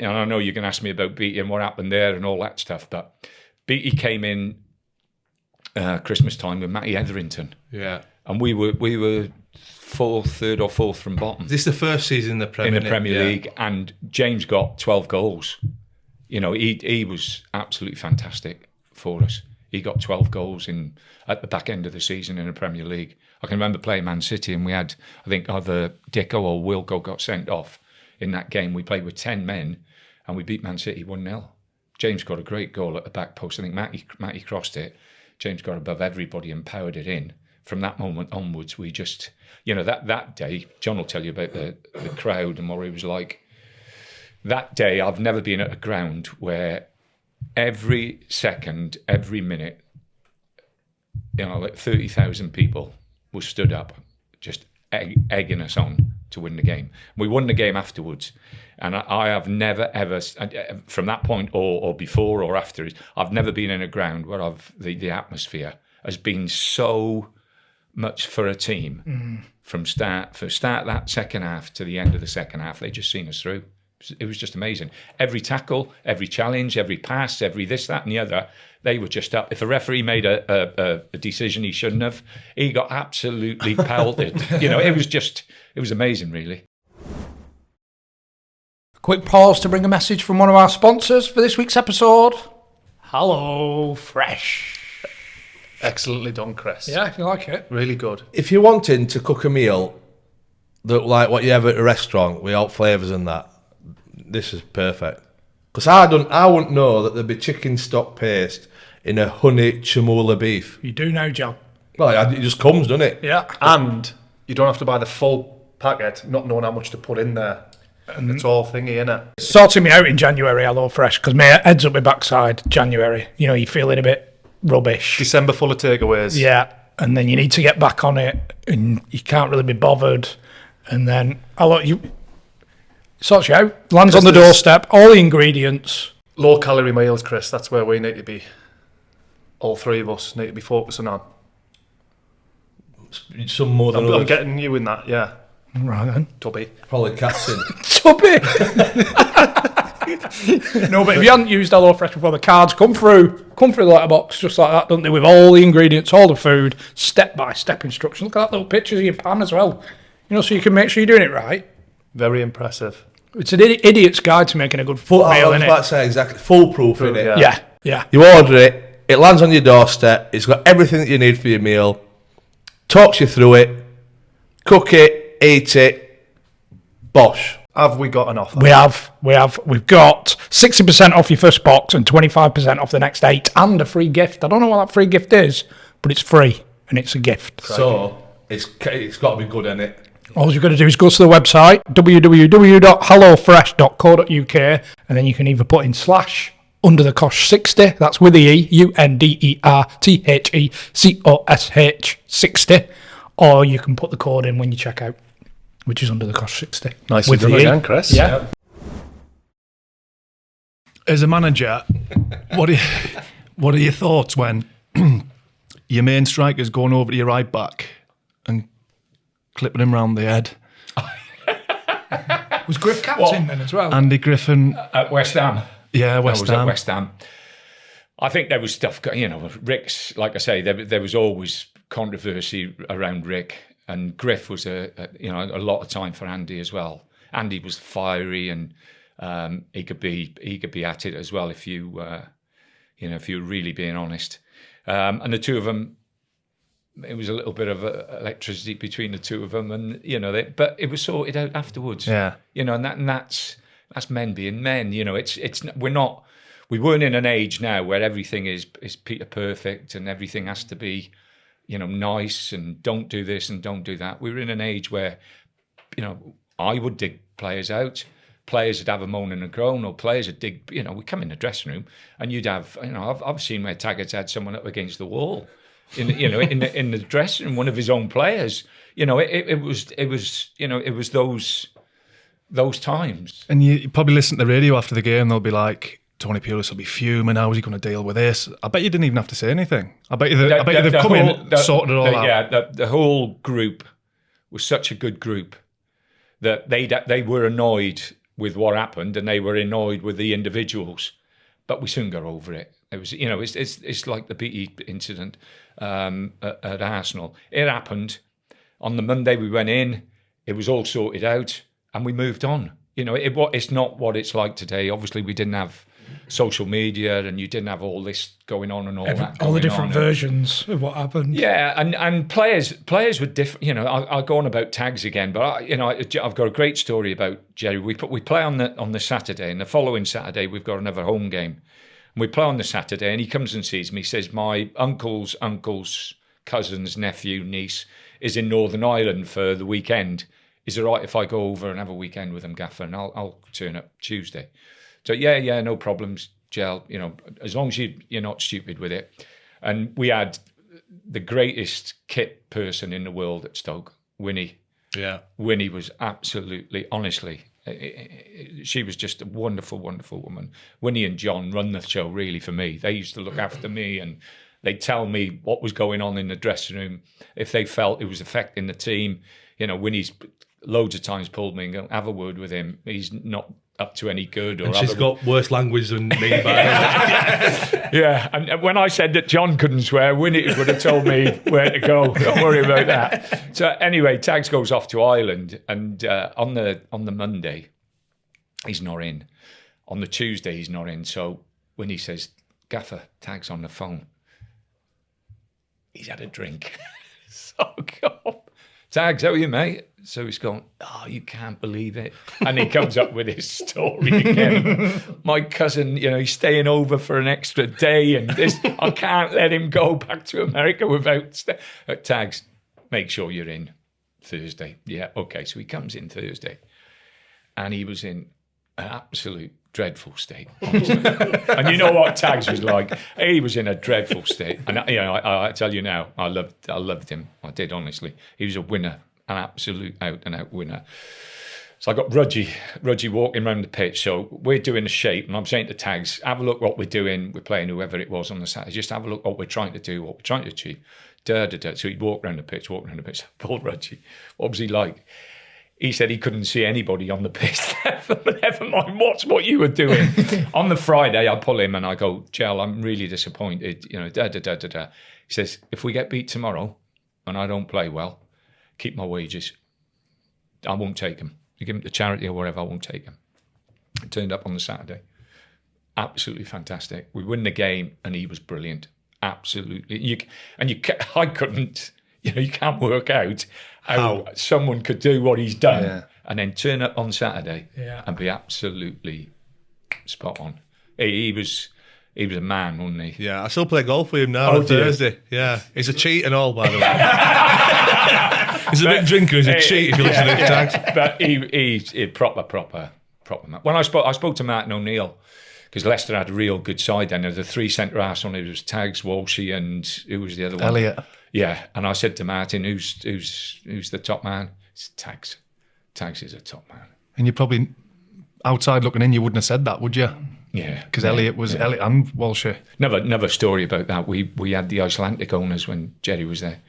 I know you're going to ask me about Beattie and what happened there and all that stuff, but Beattie came in Christmas time with Matty Etherington. Yeah. And we were third or fourth from bottom. Is this the first season in the Premier League? And James got 12 goals. He was absolutely fantastic for us. He got 12 goals at the back end of the season in the Premier League. I can remember playing Man City, and we had, I think, either Dicko or Wilco got sent off in that game. We played with 10 men, and we beat Man City 1-0. James got a great goal at the back post. I think Matty crossed it. James got above everybody and powered it in. From that moment onwards, we just, that day, John will tell you about the crowd and what it was like. That day, I've never been at a ground where every second, every minute, like 30,000 people were stood up, just egging us on to win the game. We won the game afterwards, and I have never ever, from that point or before or after, I've never been in a ground where the atmosphere has been so much for a team from start that second half to the end of the second half. They just seen us through. It was just amazing. Every tackle, every challenge, every pass, every this, that, and the other, they were just up. If a referee made a decision he shouldn't have, he got absolutely pelted. It was amazing, really. Quick pause to bring a message from one of our sponsors for this week's episode. Hello Fresh. Excellently done, Chris. Yeah, you like it? Really good. If you're wanting to cook a meal that like what you have at a restaurant with all flavours and that, this is perfect. Because I wouldn't know that there'd be chicken stock paste in a honey chamula beef. You do know, John. Well, it just comes, doesn't it? Yeah. And you don't have to buy the full packet, not knowing how much to put in there. And it's all thingy, innit? Sorting me out in January, Hello Fresh, because my head's up my backside, January. You're feeling a bit rubbish. December full of takeaways. Yeah. And then you need to get back on it, and you can't really be bothered. And then, sorts you out, lands on the doorstep, all the ingredients. Low calorie meals, Chris, that's where we need to be. All three of us need to be focusing on. Some more than I'm getting you in that, yeah. Right then. Tubby. Probably cats in. Tubby! No, but if you hadn't used HelloFresh before, the cards come through the letterbox just like that, don't they? With all the ingredients, all the food, step-by-step instructions. Look at that little pictures of your pan as well. You know, so you can make sure you're doing it right. Very impressive. It's an idiot's guide to making a good foot meal, I was isn't about it? to say exactly. Foolproof, isn't it? Yeah. You order it, it lands on your doorstep, it's got everything that you need for your meal, talks you through it, cook it, eat it, bosh. Have we got an offer? We have. We've got 60% off your first box and 25% off the next 8 and a free gift. I don't know what that free gift is, but it's free and it's a gift. So, it's got to be good, isn't it? All you've got to do is go to the website, www.hellofresh.co.uk, and then you can either put in /Undr The Cosh 60, that's with the E, UNDERTHECOSH 60, or you can put the code in when you check out, which is Undr The Cosh 60. Nicely done again, Chris. Yeah. As a manager, what are your thoughts when your main striker's going over to your right back and clipping him round the head? Was Griff captain then as well? Andy Griffin. At West Ham. Yeah, West Ham. At West Ham. I think there was stuff, Rick's, like I say, there was always controversy around Rick, and Griff was a lot of time for Andy as well. Andy was fiery, and he could be at it as well if you were really being honest. And the two of them, it was a little bit of electricity between the two of them, and but it was sorted out afterwards. Yeah, and that's men being men. We weren't in an age now where everything is Peter perfect and everything has to be, nice and don't do this and don't do that. We were in an age where, I would dig players out. Players would have a moan and a groan, or players would dig. We come in the dressing room and you'd have. I've seen where Taggart's had someone up against the wall. In the dressing room, one of his own players. It was those times. And you probably listen to the radio after the game, they'll be like, Tony Pulis will be fuming, how is he going to deal with this? I bet you didn't even have to say anything. I bet you they've come in and sorted it all out. Yeah, the whole group was such a good group that they were annoyed with what happened and they were annoyed with the individuals, but we soon got over it. It was, it's like the BE incident at Arsenal. It happened. On the Monday we went in, it was all sorted out, and we moved on. It's not what it's like today. Obviously, we didn't have social media, and you didn't have all this going on and all the different versions of what happened. Yeah, and players were different. I'll go on about Tags again, but I've got a great story about Jerry. We play on the Saturday, and the following Saturday we've got another home game. And we play on the Saturday, and he comes and sees me. He says, my uncle's cousin's nephew, niece, is in Northern Ireland for the weekend. Is it right if I go over and have a weekend with him, Gaffer? And I'll turn up Tuesday. So, yeah, no problems, Gel. As long as you're not stupid with it. And we had the greatest kit person in the world at Stoke, Winnie. Yeah. Winnie was absolutely, honestly... she was just a wonderful, wonderful woman. Winnie and John run the show really for me. They used to look after me and they'd tell me what was going on in the dressing room. If they felt it was affecting the team, Winnie's loads of times pulled me and go, have a word with him. He's not up to any good. And she's got worse language than me. Yeah, and when I said that John couldn't swear, Winnie would have told me where to go. Don't worry about that. So anyway, Tags goes off to Ireland, and on the Monday, he's not in. On the Tuesday, he's not in. So Winnie says, Gaffer, Tags on the phone. He's had a drink. So God. Tags, how are you, mate? So he's gone, oh, you can't believe it. And he comes up with his story again. My cousin, he's staying over for an extra day and this, I can't let him go back to America without... Tags, make sure you're in Thursday. Yeah, okay. So he comes in Thursday and he was in an absolute dreadful state, honestly. And you know what Tags was like? He was in a dreadful state. And, I tell you now, I loved him. I did, honestly. He was a winner. An absolute out-and-out winner. So I got Rudgy walking around the pitch. So we're doing a shape, and I'm saying to Tags, have a look what we're doing. We're playing whoever it was on the Saturday. Just have a look what we're trying to do, what we're trying to achieve. So he'd walk around the pitch. Paul Rudgy, what was he like? he said he couldn't see anybody on the pitch. Never mind what you were doing. On the Friday, I pull him and I go, Gel, I'm really disappointed. You know, He says, if we get beat tomorrow and I don't play well, keep my wages. I won't take them. You give them to charity or whatever, I won't take them. I turned up on the Saturday. Absolutely fantastic. We win the game and he was brilliant. Absolutely. I couldn't, you can't work out how someone could do what he's done and then turn up on Saturday and be absolutely spot on. He was a man, wasn't he? Yeah, I still play golf with him now on Thursday. Yeah, he's a cheat and all, by the way. He's a big drinker, he's a cheat if you listen to his tags. But he proper man. When I spoke to Martin O'Neill, because Leicester had a real good side then. There were the three centre-halves on it. It was Tags, Walshy and who was the other one? Elliot. Yeah, and I said to Martin, who's the top man? It's Tags. Tags is a top man. And you probably, outside looking in, you wouldn't have said that, would you? Yeah. Because Elliot was Elliot and Walshy. Another story about that. We had the Icelandic owners when Jerry was there.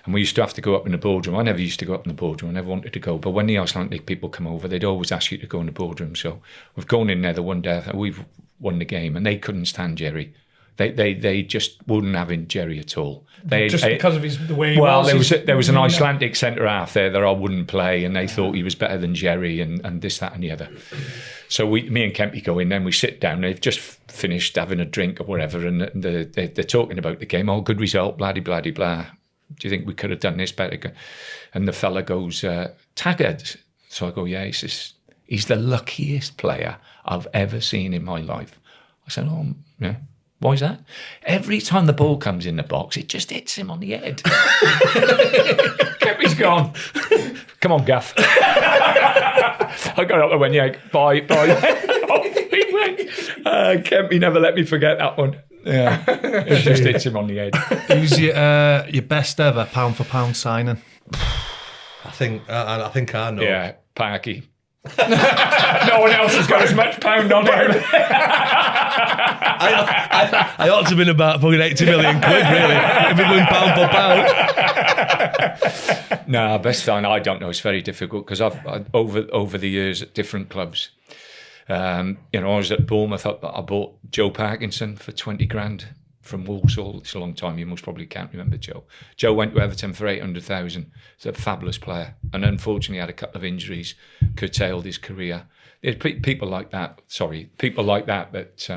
And we used to have to go up in the boardroom. I never used to go up in the boardroom. I never wanted to go. But when the Icelandic people come over, they'd always ask you to go in the boardroom. So we've gone in there the one day. We've won the game. And they couldn't stand Jerry. They just wouldn't have in Jerry at all. Because of the way he was. There was an Icelandic centre-half there that I wouldn't play. And they thought he was better than Jerry and this, that and the other. So me and Kempy go in, then we sit down. They've just finished having a drink or whatever. And they're talking about the game. Oh, good result, blah, blah, blah, blah. Do you think we could have done this better? And the fella goes, Taggart. So I go, yeah. He says, he's the luckiest player I've ever seen in my life. I said, oh, yeah. Why is that? Every time the ball comes in the box, it just hits him on the head. Kempy's gone. Come on, Gaff. I got up and went, yeah, bye. Off he went. Kempy never let me forget that one. Yeah, it just hits him on the head. Who's your best ever pound for pound signing? I think I know. Yeah, Parky. No one else has got as much pound on him. I ought to have been about fucking 80 million quid, really, if we're going pound for pound. No, best sign, I don't know. It's very difficult because I've over the years at different clubs. I was at Bournemouth. I bought Joe Parkinson for 20 grand from Walsall. It's a long time. You most probably can't remember Joe. Joe went to Everton for 800,000. He's a fabulous player, and unfortunately had a couple of injuries, curtailed his career. There's people like that. That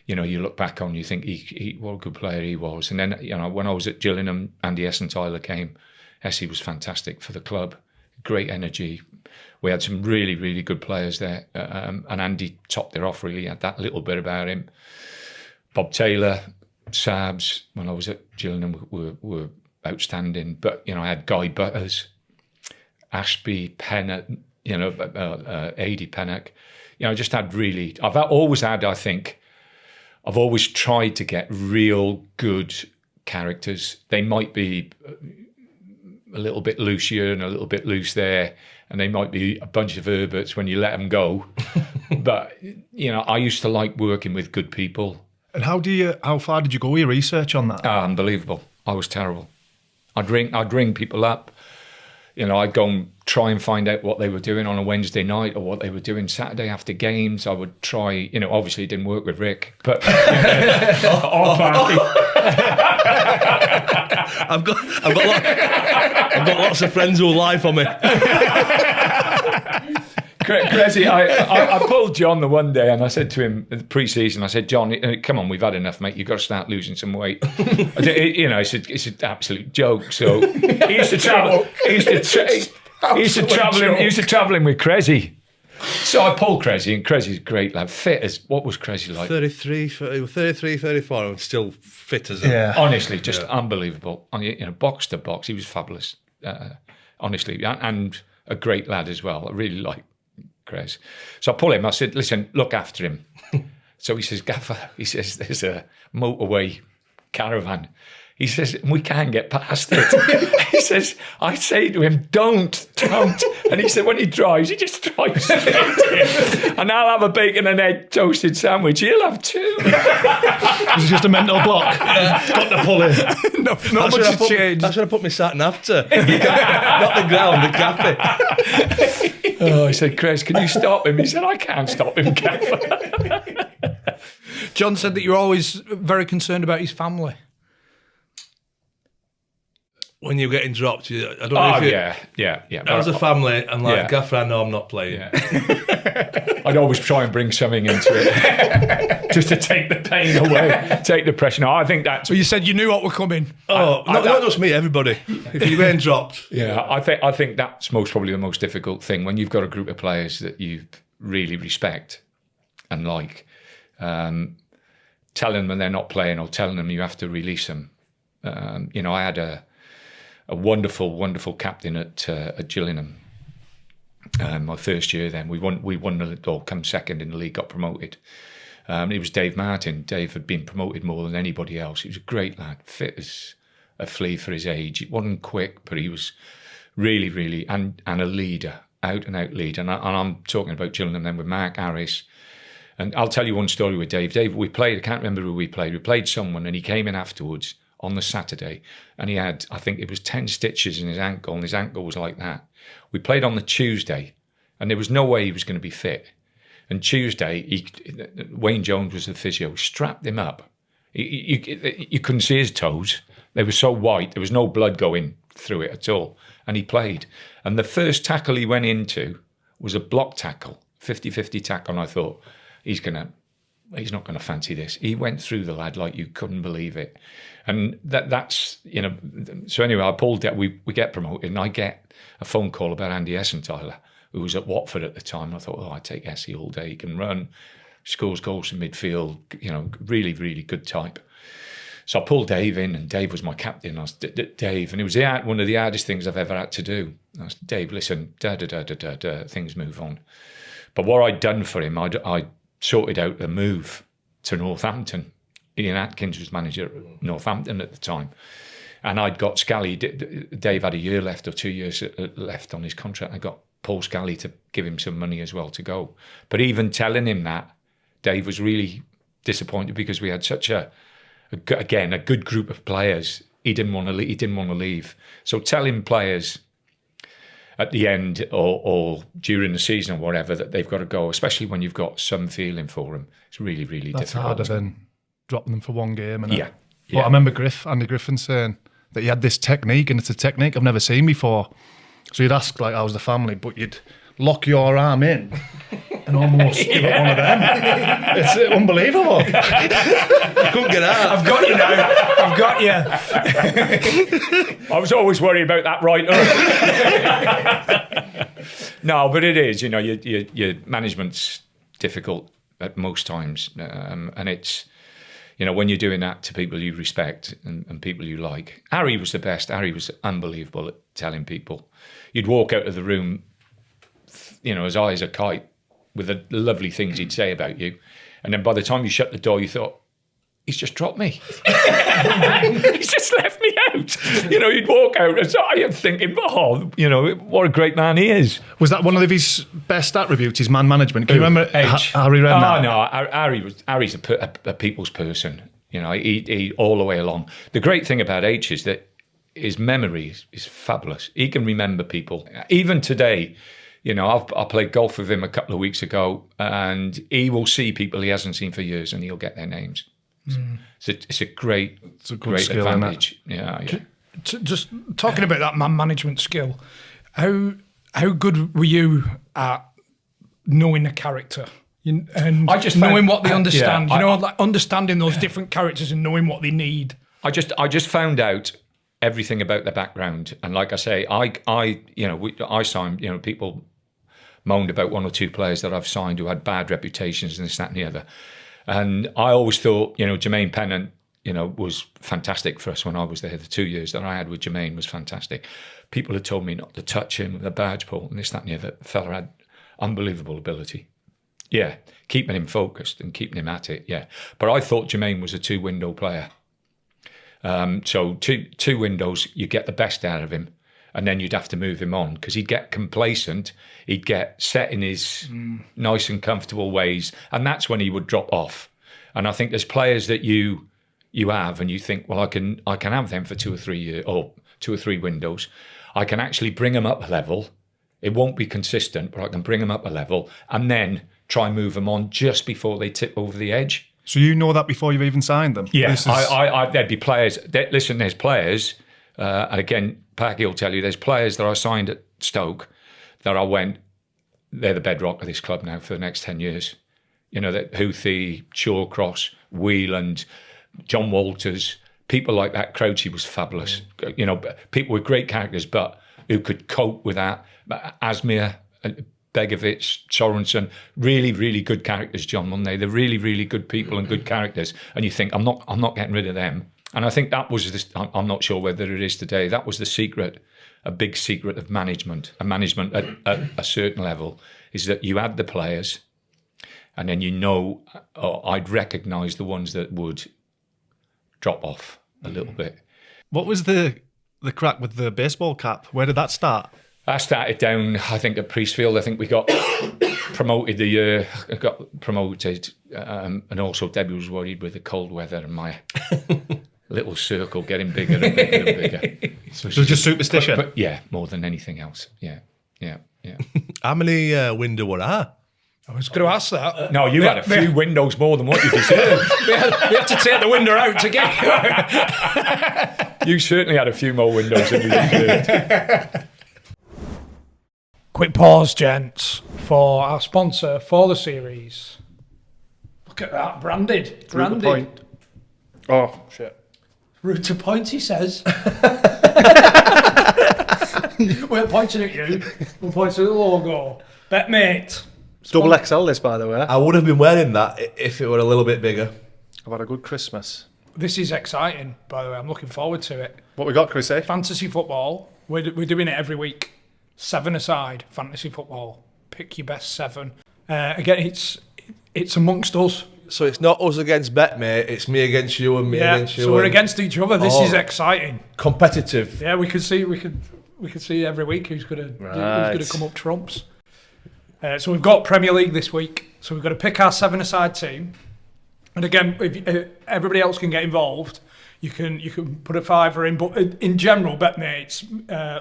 you look back on, you think he what a good player he was. And then when I was at Gillingham, Andy Essenthaler came. Essie was fantastic for the club. Great energy. We had some really, really good players there, and Andy topped it off. Really, had that little bit about him. Bob Taylor, Sabs, when I was at Gillingham, were outstanding. But I had Guy Butters, Ashby, Pennock, Adi Pennock. Just had really. I've always tried to get real good characters. They might be a little bit loose here and a little bit loose there, and they might be a bunch of Herberts when you let them go. But I used to like working with good people. And how far did you go with your research on that? Unbelievable. I was terrible. I'd ring people up. I'd go and try and find out what they were doing on a Wednesday night or what they were doing Saturday after games. I would try, obviously it didn't work with Rick, but or Parky. I've got lots of friends who will lie for me. Crazy. I pulled John the one day and I said to him pre-season, I said, John, come on, we've had enough, mate. You've got to start losing some weight. It's an absolute joke. So he used to travel. He used to travelling with Crazy. So I pulled Crazy, and Crazy's a great lad. Fit as, what was Crazy like? 33, 34, and still fit as honestly, just unbelievable. Box to box, he was fabulous. Honestly, and a great lad as well. I really like Crazy. So I pull him. I said, listen, look after him. So he says, Gaffer, there's a motorway caravan. He says, we can't get past it. He says, I say to him, don't. And he said, when he drives, he just drives straight in. And I'll have a bacon and egg toasted sandwich. He'll have 2. It's just a mental block. Got to pull it. Not much has changed. That's where I put my sat nav to. Not the ground, the cafe. Oh, he said, Chris, can you stop him? He said, I can't stop him, Gaffer. John said that you're always very concerned about his family. When you're getting dropped, I don't know if you... yeah. As a family, I'm like, Yeah. Gaffer, I know I'm not playing. Yeah. I'd always try and bring something into it just to take the pain away, take the pressure. No, I think that's... So you said you knew what were coming. Not just me, everybody. If you're getting dropped. Yeah, I think that's most probably the most difficult thing when you've got a group of players that you really respect and like. Telling them when they're not playing or telling them you have to release them. I had a wonderful captain at Gillingham. My first year then, we won come second in the league, got promoted. It was Dave Martin. Dave had been promoted more than anybody else. He was a great lad, fit as a flea for his age. He wasn't quick, but he was really, really, and a leader, out and out leader. And I'm talking about Gillingham then with Mark Harris. And I'll tell you one story with Dave. Dave, we played, I can't remember who we played. We played someone and he came in afterwards on the Saturday and he had, I think it was 10 stitches in his ankle and his ankle was like that. We played on the Tuesday and there was no way he was going to be fit. And Tuesday, Wayne Jones was the physio, strapped him up. You couldn't see his toes. They were so white, there was no blood going through it at all. And he played. And the first tackle he went into was a block tackle, 50-50 tackle. And I thought, he's not going to fancy this. He went through the lad like you couldn't believe it. And that's, so anyway, I pulled that, we get promoted and I get a phone call about Andy Essenthaler, who was at Watford at the time. I thought, I'd take Essie all day. He can run, scores goals in midfield, really, really good type. So I pulled Dave in and Dave was my captain. I was Dave, and it was one of the hardest things I've ever had to do. I said, Dave, listen, things move on. But what I'd done for him, I sorted out a move to Northampton. Ian Atkins was manager at Northampton at the time. And I'd got Scally, Dave had a year left or 2 years left on his contract. I got Paul Scally to give him some money as well to go. But even telling him that, Dave was really disappointed because we had such a good group of players. He didn't want to leave. So telling players at the end or during the season or whatever that they've got to go, especially when you've got some feeling for them, it's really, really That's difficult. harder than dropping them for one game. Yeah. But I remember Andy Griffin saying that he had this technique, and it's a technique I've never seen before. So you'd ask, like, how's the family? But you'd lock your arm in and almost give it one of them. It's unbelievable. You couldn't get out. I've got you now. I've got you. I was always worried about that right hook. No, but it is, your management's difficult at most times. And it's, when you're doing that to people you respect and people you like. Harry was the best. Harry was unbelievable at telling people. You'd walk out of the room, as high as a kite with the lovely things he'd say about you. And then by the time you shut the door, you thought, he's just dropped me. He's just left me out. You'd walk out and I am thinking, what a great man he is. Was that one of his best attributes, his man management? Can you remember Harry Redknapp? Oh, no, Harry's a people's person. He all the way along. The great thing about H is that his memory is fabulous. He can remember people. Even today, I played golf with him a couple of weeks ago and he will see people he hasn't seen for years and he'll get their names. It's a great skill, advantage. Yeah. Just talking about that man management skill, how good were you at knowing a character and I just knowing found, what they understand? like understanding those different characters and knowing what they need. I just found out everything about their background, and like I say, I signed. People moaned about one or two players that I've signed who had bad reputations and this, that, and the other. And I always thought, Jermaine Pennant, was fantastic for us when I was there. The 2 years that I had with Jermaine was fantastic. People had told me not to touch him with a badge pull and this, that, and the other. The fella had unbelievable ability. Yeah, keeping him focused and keeping him at it, yeah. But I thought Jermaine was a two-window player. So two windows, you get the best out of him. And then you'd have to move him on because he'd get complacent. He'd get set in his nice and comfortable ways. And that's when he would drop off. And I think there's players that you have and you think, well, I can have them for 2 or 3 years or 2 or 3 windows. I can actually bring them up a level. It won't be consistent, but I can bring them up a level and then try and move them on just before they tip over the edge. So you know that before you've even signed them? Yeah, there'd be players. Listen, there's players, and again, Parky will tell you, there's players that I signed at Stoke that I went, they're the bedrock of this club now for the next 10 years. You know, that Houthi, Shawcross, Wheeland, John Walters, people like that. Crouchy was fabulous. You know, people with great characters, but who could cope with that. Asmir, Begovic, Sorensen, really, really good characters, John Monday. They're really, really good people and good characters. And you think, I'm not getting rid of them. And I think that was, I'm not sure whether it is today, that was the secret, a big secret of management. And management at a certain level is that you had the players and then I'd recognise the ones that would drop off a little bit. What was the crack with the baseball cap? Where did that start? I started down, I think, at Priestfield. I think we got promoted the year, got promoted, and also Debbie was worried with the cold weather and my little circle getting bigger and bigger and bigger. So just superstition? But yeah, more than anything else. Yeah. How many window were there? I was going to ask that. No, you had a few windows more than what you deserved. we had to take the window out to get you. You certainly had a few more windows than you deserved. Quick pause, gents, for our sponsor for the series. Look at that, branded. Point. Oh, shit. Route to point, he says. We're pointing at you. We're pointing at the logo. Betmate. Double XL this, by the way. I would have been wearing that if it were a little bit bigger. I've had a good Christmas. This is exciting, by the way. I'm looking forward to it. What we got, Chris? Fantasy football. We're doing it every week. 7-a-side fantasy football. Pick your best 7. Again, it's amongst us. So it's not us against Betmate, it's me against you and me against you. So we're against each other. This is exciting. Competitive. Yeah, we could see every week who's gonna come up trumps. So we've got Premier League this week. So we've got to pick our 7-a-side team. And again, if everybody else can get involved. You can put a £5 in, but in general, Betmate's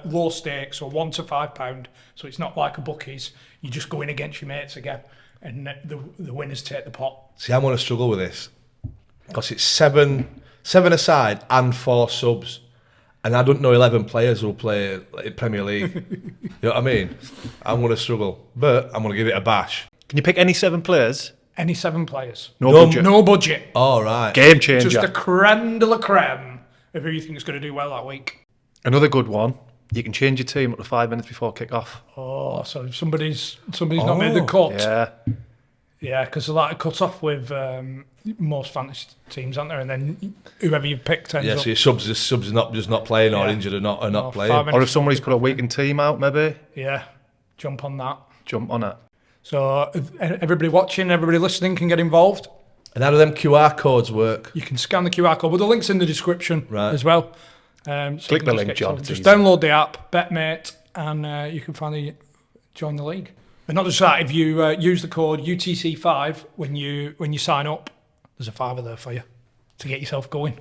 low stakes, or £1 to £5. So it's not like a bookies. You just go in against your mates again, and the winners take the pot. See, I'm going to struggle with this because it's 7-a-side and 4 subs, and I don't know 11 players who'll play in Premier League. You know what I mean? I'm going to struggle, but I'm going to give it a bash. Can you pick any 7 players? Any 7 players. No budget. All right. Game changer. Just a creme de la creme of who you think is going to do well that week. Another good one. You can change your team up to 5 minutes before kick-off. Oh, so if somebody's not made the cut. Yeah. Yeah, because there's a lot of cut-off with most fantasy teams, aren't there? And then whoever you picked ends up. So your subs are not just not playing or injured or not playing. Or if somebody's put a weakened team out, maybe. Yeah, jump on that. Jump on it. So everybody watching, everybody listening can get involved. And how do them QR codes work? You can scan the QR code, but the link's in the description as well. So click the link, John. Just download the app, Betmate, and you can finally join the league. But not just that, if you use the code UTC5 when you sign up, there's a £5 there for you to get yourself going.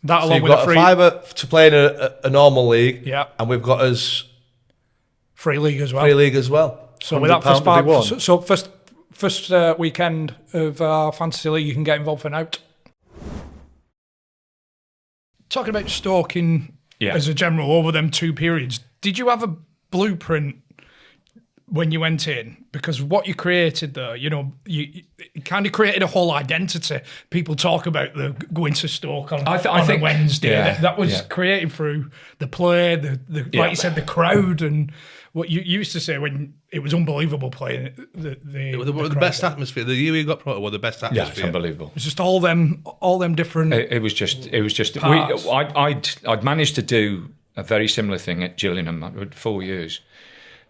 That So along you've with got a free £5 to play in a normal league, and we've got us free league as well. Free league as well. So with that first £5, so first weekend of our fantasy league, you can get involved for now. Talking about Stoke as a general over them 2 periods, did you have a blueprint when you went in? Because what you created there, you kind of created a whole identity. People talk about the going to Stoke on a Wednesday. Yeah, that was created through the play, like you said, the crowd, and what you used to say when it was unbelievable playing the best atmosphere. The year we got promoted was the best atmosphere. Yeah, it's unbelievable. It's just all them different. It was just. parts. I'd managed to do a very similar thing at Gillingham. I did 4 years.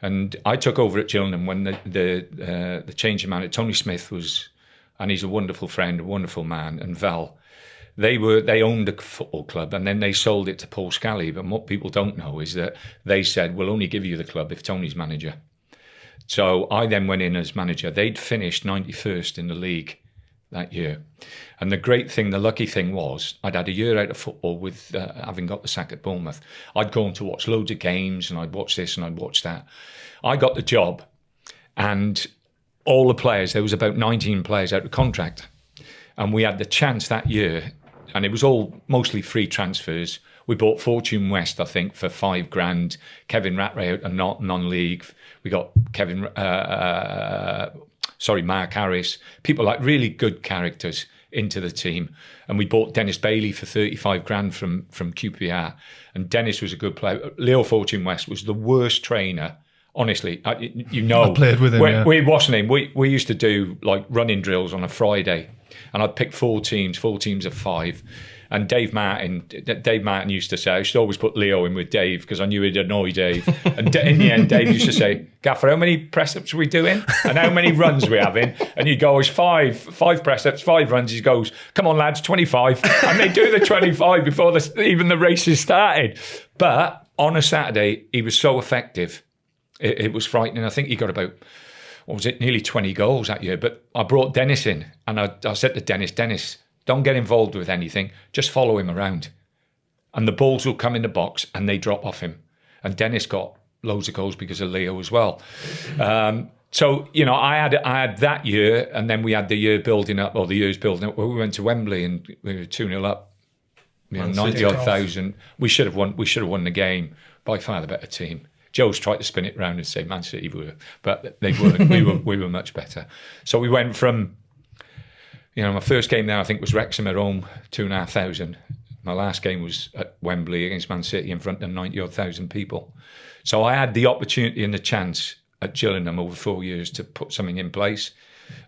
And I took over at Gillingham when the change of manager, Tony Smith was, and he's a wonderful friend, a wonderful man, and Val. They owned a football club, and then they sold it to Paul Scally. But what people don't know is that they said, we'll only give you the club if Tony's manager. So I then went in as manager. They'd finished 91st in the league that year. And the great thing, the lucky thing was, I'd had a year out of football with having got the sack at Bournemouth. I'd gone to watch loads of games, and I'd watch this and I'd watch that. I got the job, and all the players, there was about 19 players out of contract. And we had the chance that year, and it was all mostly free transfers. We bought Fortune West, I think, for $5,000. Kevin Rattray out of non-league. We got Mark Harris. People like really good characters into the team. And we bought Dennis Bailey for $35,000 from QPR. And Dennis was a good player. Leo Fortune West was the worst trainer. Honestly, I played with him. We watched him. We used to do like running drills on a Friday, and I'd pick four teams of 5. And Dave Martin used to say, I should always put Leo in with Dave because I knew he'd annoy Dave. And in the end, Dave used to say, Gaffer, how many press-ups are we doing? And how many runs are we having? And you'd go, it's 5 press-ups, 5 runs. He goes, come on, lads, 25. And they do the 25 before even the races started. But on a Saturday, he was so effective. It was frightening. I think he got about, nearly 20 goals that year. But I brought Dennis in, and I said to Dennis, don't get involved with anything. Just follow him around. And the balls will come in the box and they drop off him. And Dennis got loads of goals because of Leo as well. So, I had that year, and then we had the years building up where we went to Wembley and we were 2-0 up. 90-odd thousand. We should have won the game. By far the better team. Joe's tried to spin it round and say Man City were, but they weren't. we were much better. So we went from, my first game there I think was Wrexham at home, 2,500. My last game was at Wembley against Man City in front of 90-odd thousand people. So I had the opportunity and the chance at Gillingham over 4 years to put something in place.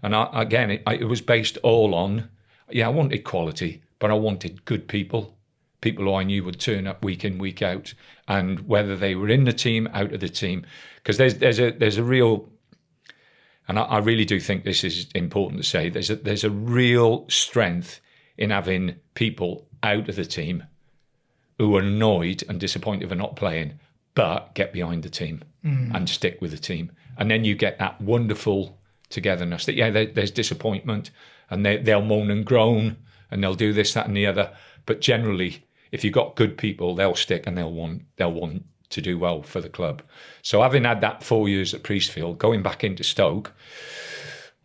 And it was based all on, I wanted quality, but I wanted good people who I knew would turn up week in, week out, and whether they were in the team, out of the team. Because there's a real, and I really do think this is important to say, there's a real strength in having people out of the team who are annoyed and disappointed for not playing, but get behind the team and stick with the team. And then you get that wonderful togetherness that, there's disappointment, and they'll moan and groan, and they'll do this, that, and the other. But generally, if you've got good people, they'll stick and they'll want to do well for the club. So having had that 4 years at Priestfield, going back into Stoke,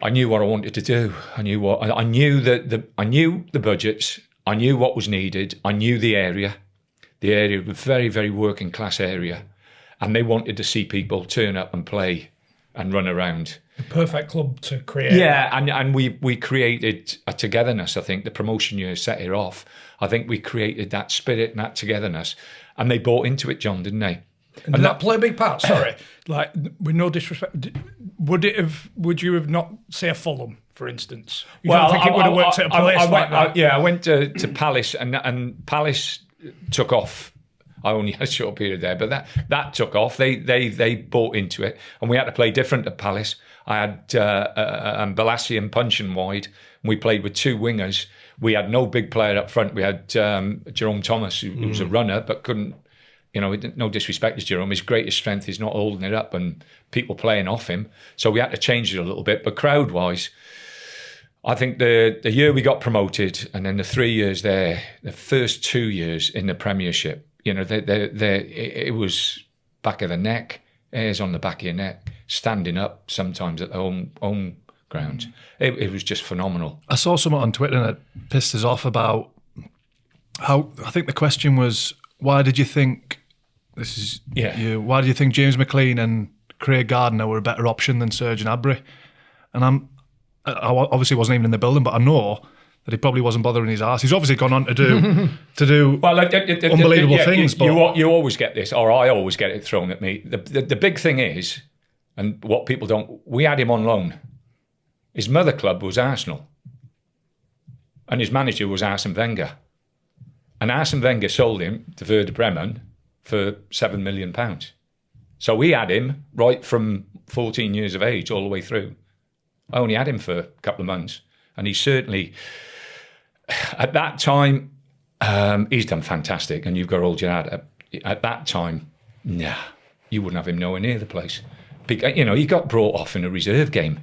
I knew what I wanted to do. I knew the budgets. I knew what was needed. I knew the area. The area was a very, very working class area, and they wanted to see people turn up and play and run around. The perfect club to create. Yeah, and we created a togetherness. I think the promotion year set it off. I think we created that spirit and that togetherness, and they bought into it, John, didn't they? And did that play a big part? Sorry, like with no disrespect, would you have not say a Fulham, for instance? You don't think it would have worked at a place like that? I went to Palace, and Palace took off. I only had a short period there, but that took off. They bought into it, and we had to play different at Palace. I had Balassi and Punchin wide, and we played with 2 wingers. We had no big player up front. We had Jerome Thomas, who was a runner, but couldn't, no disrespect to Jerome, his greatest strength is not holding it up and people playing off him. So we had to change it a little bit. But crowd-wise, I think the year we got promoted, and then the 3 years there, the first 2 years in the Premiership, it was back of the neck, hairs on the back of your neck, standing up sometimes at the home ground. It was just phenomenal. I saw something on Twitter and it pissed us off about how, I think the question was, why did you think why do you think James McLean and Craig Gardner were a better option than Serge Gnabry? And I obviously wasn't even in the building, but I know that he probably wasn't bothering his arse. He's obviously gone on to do unbelievable things. But you always get this, or I always get it thrown at me. The big thing is, and what people don't, we had him on loan. His mother club was Arsenal, and his manager was Arsene Wenger. And Arsene Wenger sold him to Werder Bremen for £7 million. So we had him right from 14 years of age all the way through. I only had him for a couple of months, and he certainly, At that time, he's done fantastic, and you've got old Gerard. At that time, nah, you wouldn't have him nowhere near the place. You know, he got brought off in a reserve game.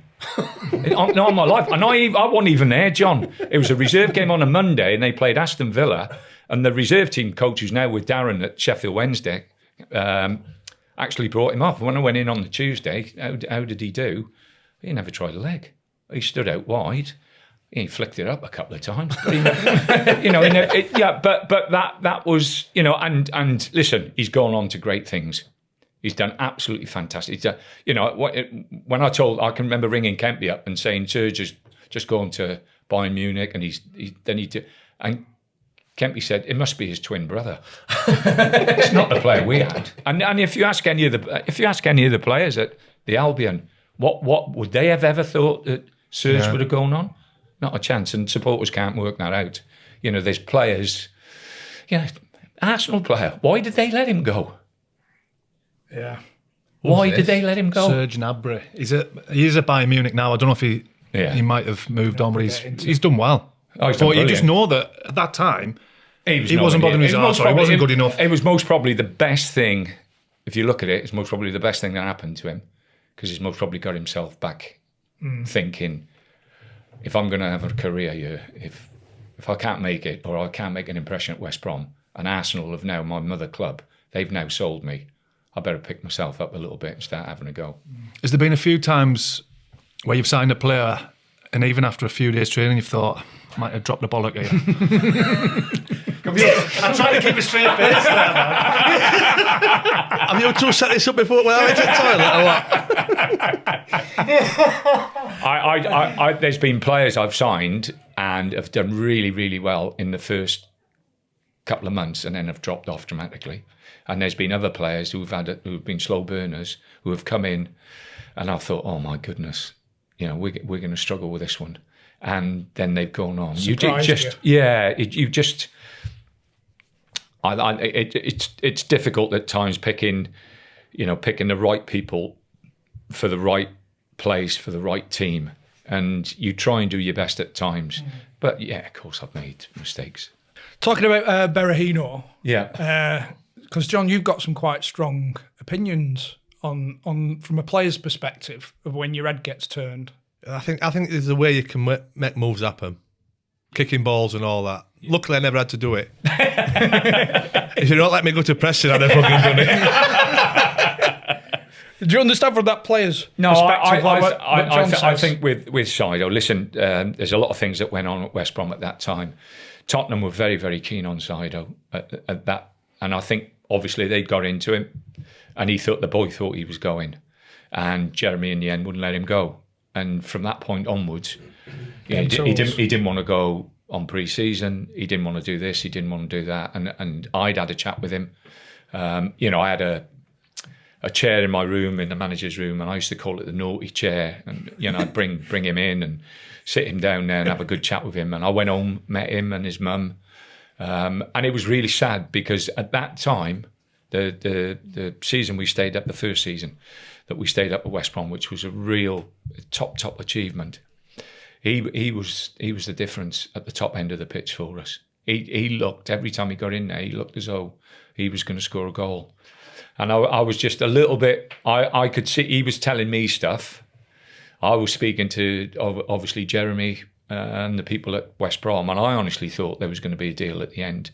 Not in my life. And I wasn't even there, John. It was a reserve game on a Monday, and they played Aston Villa. And the reserve team coach, who's now with Darren at Sheffield Wednesday, actually brought him off. When I went in on the Tuesday, how did he do? He never tried a leg. He stood out wide. He flicked it up a couple of times, but but that was, you know, and listen, he's gone on to great things. He's done absolutely fantastic. He's done, you know, when I can remember ringing Kempy up and saying Serge has just gone to Bayern Munich, and and Kempy said it must be his twin brother. It's not the player we had. And if you ask any of the players at the Albion, what would they have ever thought that Serge would have gone on? Not a chance, and supporters can't work that out. You know, there's players, you know, Arsenal player, why did they let him go? Yeah. Why did they let him go? Serge Gnabry. He's at Bayern Munich now. I don't know if he might have moved on, but he's done well. But you just know that at that time, he wasn't bothering his arse, or he wasn't good enough. It was most probably the best thing, if you look at it, it's most probably the best thing that happened to him, because he's most probably got himself back thinking, if I'm going to have a career here, if I can't make it, or I can't make an impression at West Brom, and Arsenal have now, my mother club, they've now sold me, I better pick myself up a little bit and start having a go. Has there been a few times where you've signed a player, and even after a few days training, you've thought, I might have dropped the bollock here? I'm trying to keep a straight face there, man. Have you two set this up before when I went to the toilet or what? There's been players I've signed and have done really, really well in the first couple of months, and then have dropped off dramatically. And there's been other players who've been slow burners, who have come in, and I've thought, oh my goodness, you know, we're going to struggle with this one, and then they've gone on. It's difficult at times picking the right people for the right place for the right team, and you try and do your best at times. But yeah, of course, I've made mistakes. Talking about Berahino, Yeah. because John, you've got some quite strong opinions on from a player's perspective of when your head gets turned. I think there's a way you can make moves happen, kicking balls and all that. Luckily, I never had to do it. If you don't let me go to Preston, I'd have fucking done it. Do you understand from that player's No, perspective? I think with Sido, listen, there's a lot of things that went on at West Brom at that time. Tottenham were very, very keen on Sido at that, and I think obviously they got into him, and the boy thought he was going, and Jeremy in the end wouldn't let him go, and from that point onwards, he didn't want to go on pre-season. He didn't want to do this. He didn't want to do that, and I'd had a chat with him. I had a chair in my room, in the manager's room, and I used to call it the naughty chair. And I'd bring him in and sit him down there and have a good chat with him. And I went home, met him and his mum, and it was really sad because at that time, the season we stayed up, the first season that we stayed up at West Brom, which was a real top achievement. He was the difference at the top end of the pitch for us. He looked, every time he got in there, he looked as though he was going to score a goal. And I was just a little bit, I could see he was telling me stuff. I was speaking to, obviously, Jeremy and the people at West Brom, and I honestly thought there was going to be a deal at the end,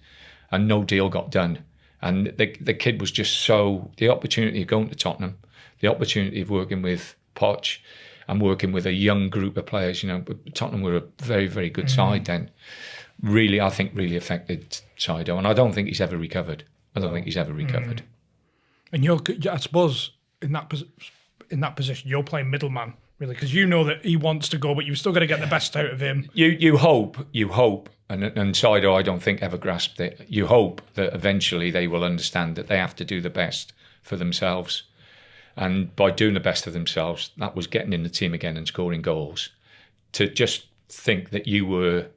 and no deal got done. And the kid was just the opportunity of going to Tottenham, the opportunity of working with Poch and working with a young group of players. Tottenham were a very, very good side then. Really, I think, really affected Sido, and I don't think he's ever recovered. And I suppose in that position, you're playing middleman, really, because you know that he wants to go, but you've still got to get the best out of him. You hope, and Sido, I don't think, ever grasped it. You hope that eventually they will understand that they have to do the best for themselves. And by doing the best for themselves, that was getting in the team again and scoring goals. To just think that you were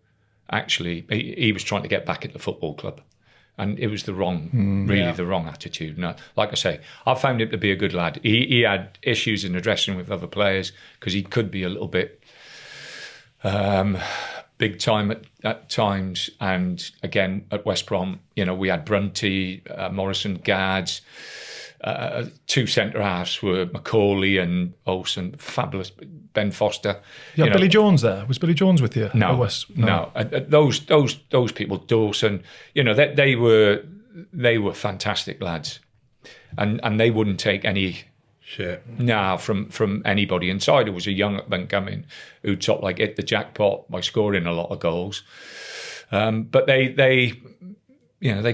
actually, he was trying to get back at the football club. And it was the wrong attitude. And like I say, I found him to be a good lad. He had issues in the dressing room with other players because he could be a little bit big time at times. And again, at West Brom, we had Brunty, Morrison, Guards. 2 centre halves were Macaulay and Olsen, fabulous. Ben Foster. Yeah, Billy Jones there. Was Billy Jones with you? No. Those people, Dawson. They were fantastic lads, and they wouldn't take any shit from anybody inside. It was a young up and coming who hit the jackpot by scoring a lot of goals. But they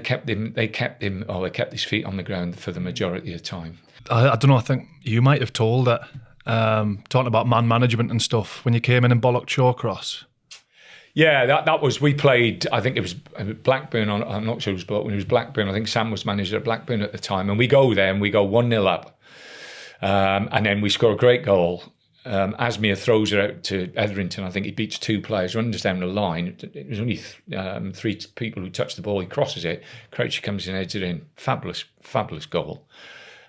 kept him. They kept his feet on the ground for the majority of the time. I don't know. I think you might have told it. Talking about man management and stuff when you came in and bollocked Shawcross. Yeah, that was, we played, I think it was Blackburn, I'm not sure it was Blackburn, it was Blackburn. I think Sam was manager at Blackburn at the time, and we go there and we go 1-0 up, and then we score a great goal. Asmir throws it out to Etherington. I think he beats 2 players, runs down the line. It was only 3 people who touched the ball. He crosses it, Crouchy comes in, heads it in. Fabulous goal.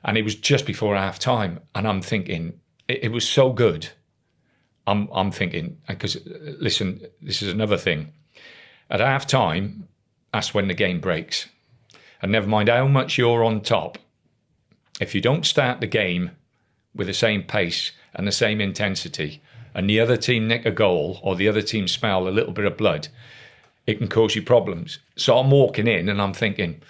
And it was just before half time, and I'm thinking, it was so good. I'm thinking, because listen, this is another thing. At half time, that's when the game breaks. And never mind how much you're on top, if you don't start the game with the same pace and the same intensity, and the other team nick a goal or the other team smell a little bit of blood, it can cause you problems. So I'm walking in and I'm thinking,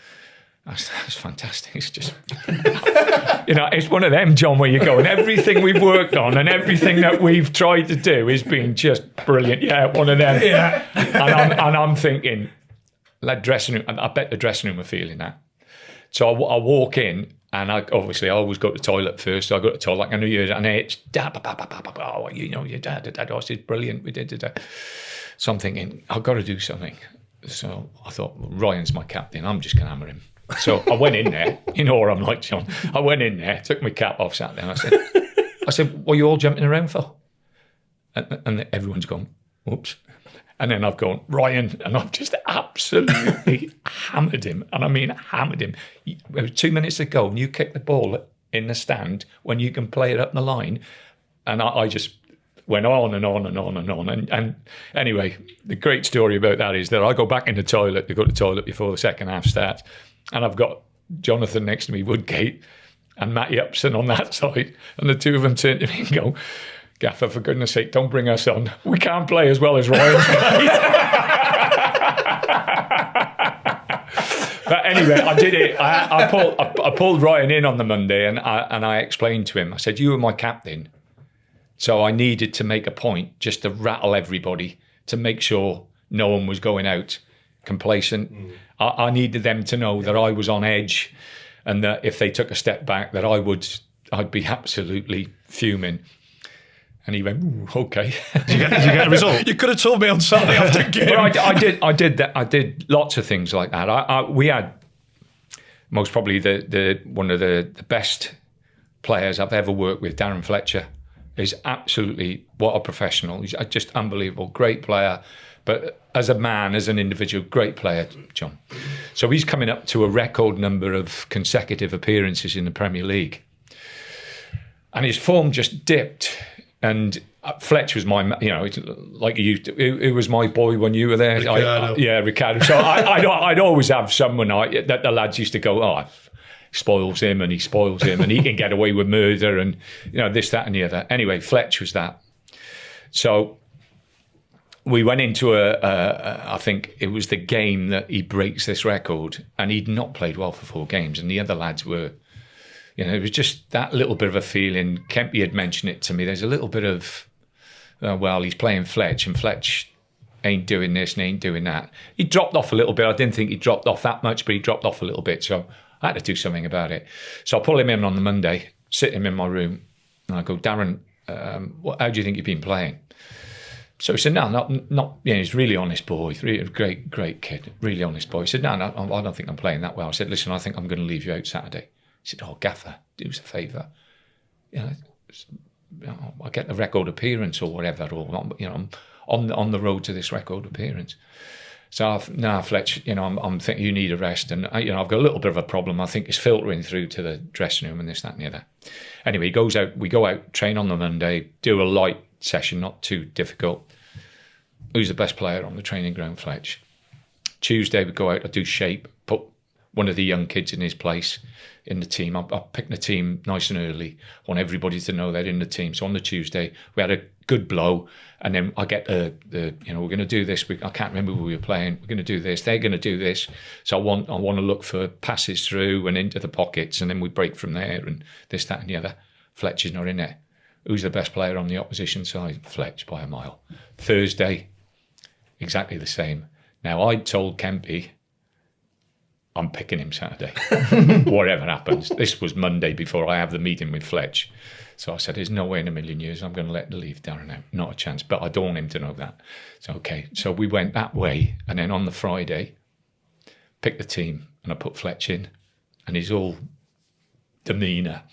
that's fantastic. It's just, it's one of them, John, where you go, and everything we've worked on and everything that we've tried to do is being just brilliant. Yeah, one of them. Yeah. And I'm thinking, that dressing room, I bet the dressing room are feeling that. So I walk in, and I always go to the toilet first. So I go to the toilet, like I knew you, and it's your dad, I said, brilliant, we did that. So I'm thinking, I've got to do something. So I thought, well, Ryan's my captain, I'm just going to hammer him. So I went in there, you know what I'm like, John. I went in there, took my cap off, sat down. I said, what are you all jumping around for? And everyone's gone, oops. And then I've gone, Ryan, and I've just absolutely hammered him. And I mean, hammered him. There was 2 minutes to go, and you kick the ball in the stand when you can play it up the line. And I just went on and on and on and on. And anyway, the great story about that is that I go back in the toilet to go to the toilet before the second half starts. And I've got Jonathan next to me, Woodgate, and Matty Upson on that side. And the two of them turn to me and go, Gaffer, for goodness sake, don't bring us on. We can't play as well as Ryan's played. But anyway, I did it. I pulled Ryan in on the Monday, and I explained to him. I said, you were my captain. So I needed to make a point just to rattle everybody to make sure no one was going out complacent. I needed them to know that I was on edge, and that if they took a step back, that I'd be absolutely fuming. And he went, ooh, okay. Did you get a result? You could have told me on Saturday after the game. I did that. I did lots of things like that. We had most probably one of the best players I've ever worked with, Darren Fletcher. Is absolutely, what a professional. He's just unbelievable, great player. But as a man, as an individual, great player, John. So he's coming up to a record number of consecutive appearances in the Premier League. And his form just dipped. And Fletch was like you, it was my boy when you were there. Ricardo. Ricardo. So I'd always have someone that the lads used to go, spoils him and he can get away with murder and this, that and the other. Anyway, Fletch was that. So we went into I think it was the game that he breaks this record, and he'd not played well for 4 games, and the other lads were, it was just that little bit of a feeling. Kempy had mentioned it to me. There's a little bit of, he's playing Fletch, and Fletch ain't doing this and ain't doing that. He dropped off a little bit. I didn't think he dropped off that much, but he dropped off a little bit. So I had to do something about it. So I pull him in on the Monday, sit him in my room, and I go, Darren, how do you think you've been playing? So he said, no, not. He's a really honest boy. He's really great kid, really honest boy. He said, no, I don't think I'm playing that well. I said, listen, I think I'm going to leave you out Saturday. He said, oh, Gaffer, do us a favour. I get the record appearance or whatever, or I'm on the road to this record appearance. So Fletch, I'm thinking you need a rest, and I've got a little bit of a problem. I think it's filtering through to the dressing room and this, that, and the other. Anyway, he goes out. We go out, train on the Monday, do a light session, not too difficult. who's the best player on the training ground? Fletch. Tuesday we go out, I do shape, put one of the young kids in his place in the team. I'll pick the team nice and early. I want everybody to know they're in the team. So on the Tuesday, we had a good blow, and then I get the we're going to do this. I can't remember who we were playing. We're going to do this. They're going to do this. So I want to look for passes through and into the pockets, and then we break from there and this, that, and the other. Fletch is not in there. Who's the best player on the opposition side? Fletch by a mile. Thursday, exactly the same. Now I told Kempy, I'm picking him Saturday, whatever happens. This was Monday before I have the meeting with Fletch. So I said, there's no way in a million years I'm going to let the leave Darren out. Not a chance. But I don't want him to know that. So, okay. So we went that way. And then on the Friday, picked the team and I put Fletch in. And his all demeanour.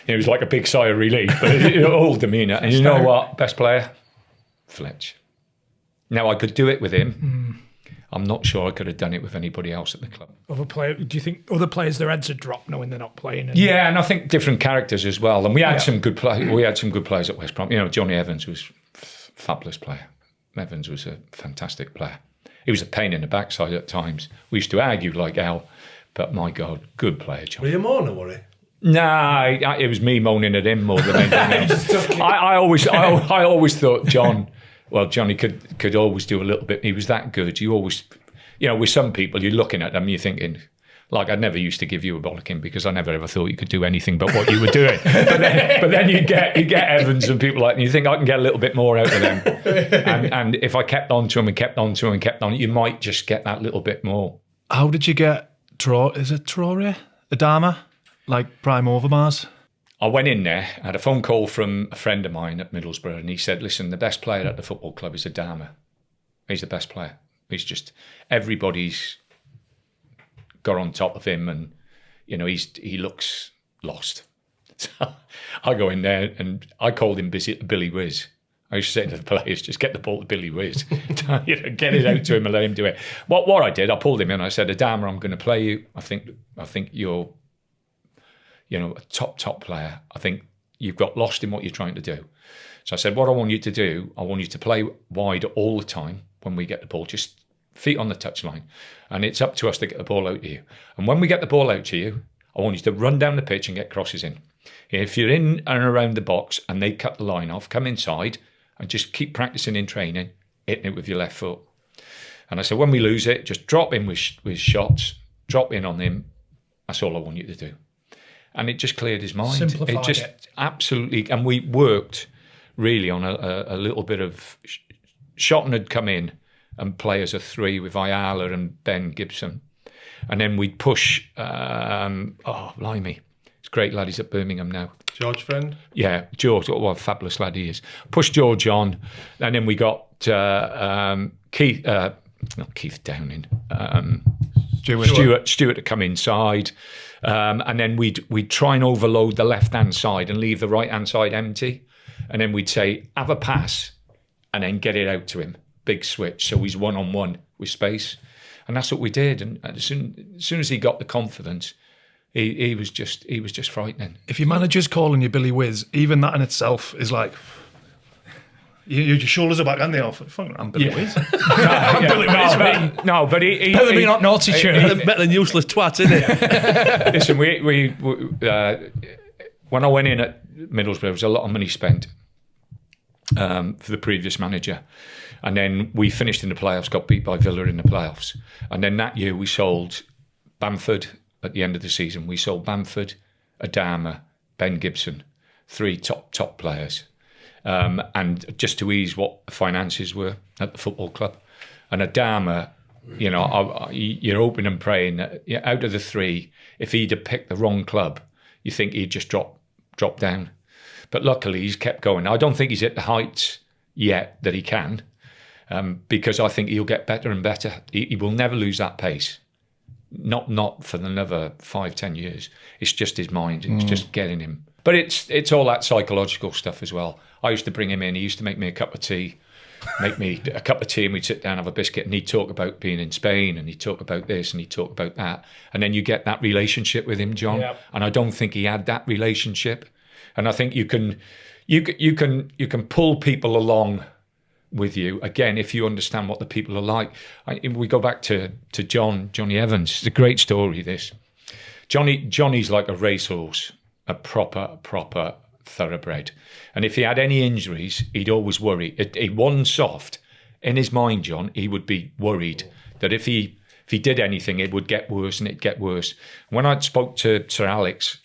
It was like a big sigh of relief, but all demeanour. And you know what? Best player? Fletch. Now, I could do it with him. I'm not sure I could have done it with anybody else at the club. Do you think other players, their heads are dropped knowing they're not playing? Yeah, and I think different characters as well. And we had some good players. We had some good players at West Brom. Johnny Evans was a fabulous player. Evans was a fantastic player. He was a pain in the backside at times. We used to argue like hell, but my God, good player, Johnny. Were you moaning, Rory? Nah, it was me moaning at him more than anything else. I always thought Johnny could always do a little bit. He was that good. You always, with some people, you're looking at them, you're thinking, like, I never used to give you a bollocking because I never ever thought you could do anything but what you were doing. but then you get Evans and people like, and you think I can get a little bit more out of them. And if I kept on to him and kept on to him and kept on, you might just get that little bit more. How did you get Traoré? Adama? Like prime Overmars? I went in there, I had a phone call from a friend of mine at Middlesbrough, and he said, listen, the best player at the football club is Adama. He's the best player. He's just, everybody's got on top of him, and, he looks lost. So I go in there, and I called him Billy Whizz. I used to say to the players, just get the ball to Billy Whizz. Get it out to him and let him do it. What I did, I pulled him in, I said, Adama, I'm going to play you. I think you're a top player. I think you've got lost in what you're trying to do. So I said, what I want you to do, I want you to play wide all the time when we get the ball, just feet on the touchline. And it's up to us to get the ball out to you. And when we get the ball out to you, I want you to run down the pitch and get crosses in. If you're in and around the box and they cut the line off, come inside and just keep practicing in training, hitting it with your left foot. And I said, when we lose it, just drop in with shots, drop in on him. That's all I want you to do. And it just cleared his mind. Simplified it. Absolutely. And we worked really on a little bit of... Shotton had come in and play as a three with Ayala and Ben Gibson. And then we'd push... blimey. He's a great lad. He's at Birmingham now. George friend? Yeah, George. What a fabulous lad he is. Push George on. And then we got Keith... not Keith Downing. Stuart to come inside. And then we'd try and overload the left-hand side and leave the right-hand side empty. And then we'd say, have a pass, and then get it out to him. Big switch, so he's one-on-one with space. And that's what we did. And as soon as he got the confidence, he was just frightening. If your manager's calling you Billy Whizz, even that in itself is like... Your shoulders are back, aren't they? I'm Billy Whizz. Billy Whizz. No, but he better be not naughty, Better than useless twat, isn't it? Listen, we when I went in at Middlesbrough, there was a lot of money spent for the previous manager. And then we finished in the playoffs, got beat by Villa in the playoffs. And then that year we sold Bamford at the end of the season. We sold Bamford, Adama, Ben Gibson, 3 top players. And just to ease what the finances were at the football club. And Adama, you're hoping and praying that out of the 3, if he'd have picked the wrong club, you think he'd just drop down. But luckily, he's kept going. I don't think he's at the heights yet that he can, because I think he'll get better and better. He will never lose that pace. Not for another 5-10 years. It's just his mind. It's just getting him. But it's all that psychological stuff as well. I used to bring him in. He used to make me a cup of tea, and we'd sit down, have a biscuit, and he'd talk about being in Spain, and he'd talk about this, and he'd talk about that. And then you get that relationship with him, John. Yep. And I don't think he had that relationship. And I think you can pull people along with you. Again, if you understand what the people are like. We go back to Johnny Evans. It's a great story, this. Johnny's like a racehorse, a proper thoroughbred. And if he had any injuries, he'd always worry. He wasn't soft. In his mind, John, he would be worried that if he did anything, it would get worse and it'd get worse. When I spoke to Sir Alex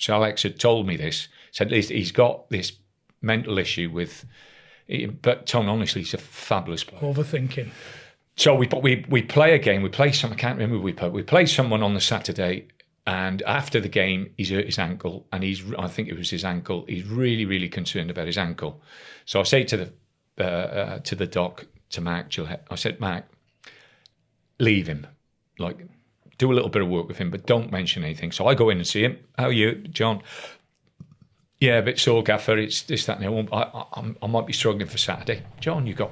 had told me this, said at least he's got this mental issue with, but Tone, honestly, he's a fabulous player. Overthinking. So we play a game, I can't remember who we play someone on the Saturday, and after the game, he's hurt his ankle, and I think it was his ankle. He's really, really concerned about his ankle. So I say to the doc, to Mac Gillette, I said, Mac, leave him. Like, do a little bit of work with him, but don't mention anything. So I go in and see him. How are you, John? Yeah, a bit sore, Gaffer. It's this, that, and the other. I might be struggling for Saturday. John, you got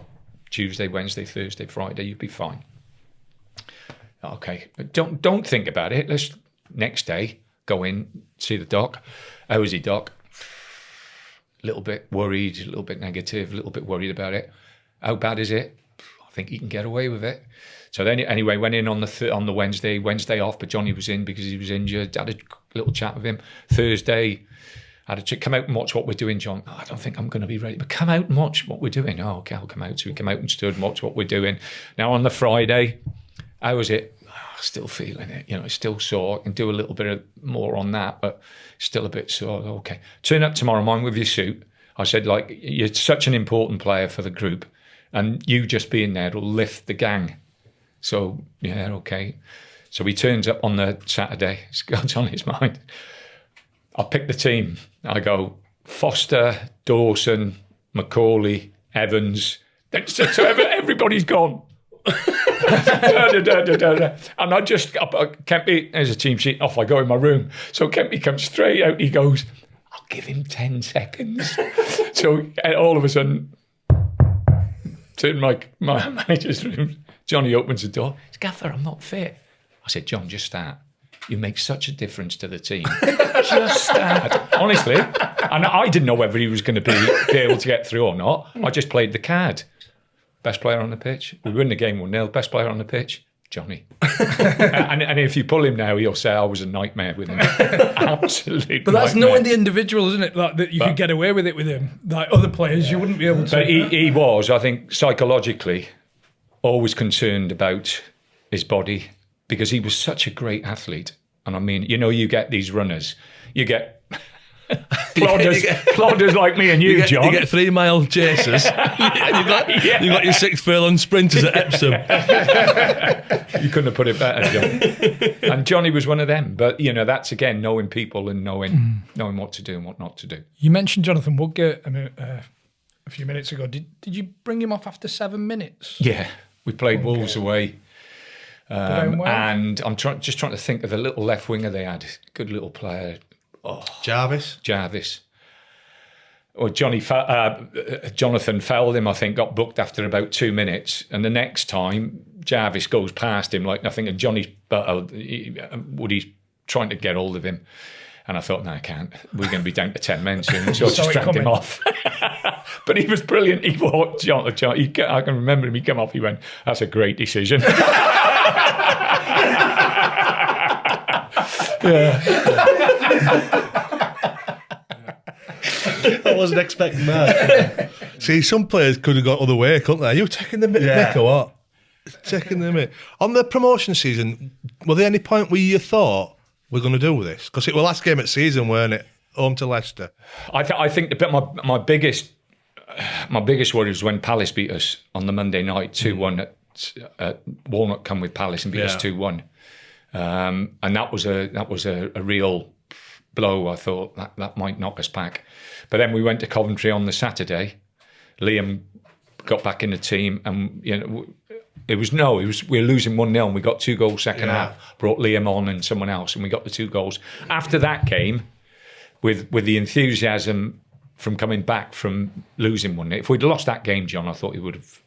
Tuesday, Wednesday, Thursday, Friday. You'd be fine. Okay, but don't think about it. Let's next day go in, see the doc. How is he, doc? A little bit worried, a little bit negative, a little bit worried about it. How bad is it? I think he can get away with it. So then, anyway, went in on the Wednesday off, but Johnny was in because he was injured. Had a little chat with him. Thursday, come out and watch what we're doing, John. Oh, I don't think I'm going to be ready, but come out and watch what we're doing. Oh, okay, I'll come out. So we come out and stood and watch what we're doing. Now on the Friday, how was it? Oh, still feeling it. It's still sore. I can do a little bit more on that, but still a bit sore. Okay. Turn up tomorrow morning with your suit. I said, like, you're such an important player for the group, and you just being there will lift the gang. So, yeah, okay. So he turns up on the Saturday. It's on his mind. I pick the team. I go, Foster, Dawson, Macaulay, Evans. So everybody's gone. And I just, Kempy, there's a team sheet. Off I go in my room. So Kempy comes straight out. He goes, I'll give him 10 seconds. So all of a sudden, in my manager's room, Johnny opens the door. It's Gaffer, I'm not fit. I said, John, just start. You make such a difference to the team. Just start. Honestly. And I didn't know whether he was going to be able to get through or not. I just played the card. Best player on the pitch. We win the game 1-0. Best player on the pitch, Johnny. and if you pull him now, he'll say I was a nightmare with him. Absolutely. But that's knowing the individual, isn't it? Like that you could get away with it with him. Like other players, you wouldn't be able to. But he was, I think, psychologically always concerned about his body because he was such a great athlete. And I mean, you get these runners, you get plodders like me and you, John. You get 3 mile chasers. You got your 6 furlong sprinters at Epsom. You couldn't have put it better, John. And Johnny was one of them. But that's again knowing people and knowing what to do and what not to do. You mentioned Jonathan Woodgate a few minutes ago. Did you bring him off after 7 minutes? Yeah, we played Wolves away. And I'm just trying to think of the little left winger they had. Good little player. Oh, Jarvis. Or Jonathan fouled him, I think, got booked after about 2 minutes. And the next time, Jarvis goes past him like nothing. And Johnny's Woody's trying to get hold of him. And I thought, no, I can't. We're going to be down to 10 men soon. So I just dragged him off. But he was brilliant. He walked, John. I can remember him. He came off. He went, that's a great decision. I wasn't expecting that. See, some players could have got other way, couldn't they? You taking the mick or what? Taking the mick. On the promotion season, were there any point where you thought we're going to do this? Because it was last game at season, weren't it? Home to Leicester. I think my biggest worry was when Palace beat us on the Monday night 2-1 at Walnut. Come with Palace and beat us 2-1. And that was a real blow. I thought that might knock us back. But then we went to Coventry on the Saturday. Liam got back in the team, and we were losing 1-0 and we got 2 goals second half. Brought Liam on and someone else, and we got the 2 goals. After that game, with the enthusiasm from coming back from losing 1-0, if we'd lost that game, John, I thought he would have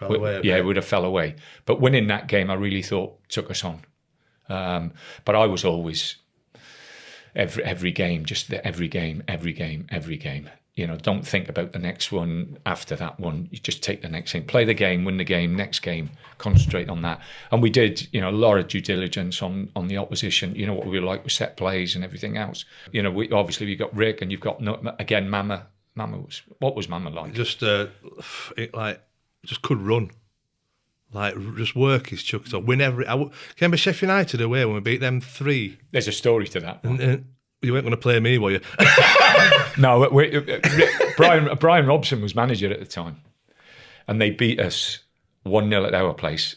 it would have fell away. But winning that game, I really thought took us on. But I was always every game, just every game. don't think about the next one after that one. You just take the next thing, play the game, win the game, next game, concentrate on that. And we did, a lot of due diligence on the opposition. You know what we were like with set plays and everything else. We obviously you've got Rick and you've got again Mama. What was Mama like? Just just could run. Just work his chucks up. Win every. Remember Sheffield United away when we beat them 3? There's a story to that. You weren't going to play me, were you? No, Brian Robson was manager at the time, and they beat us 1-0 at our place,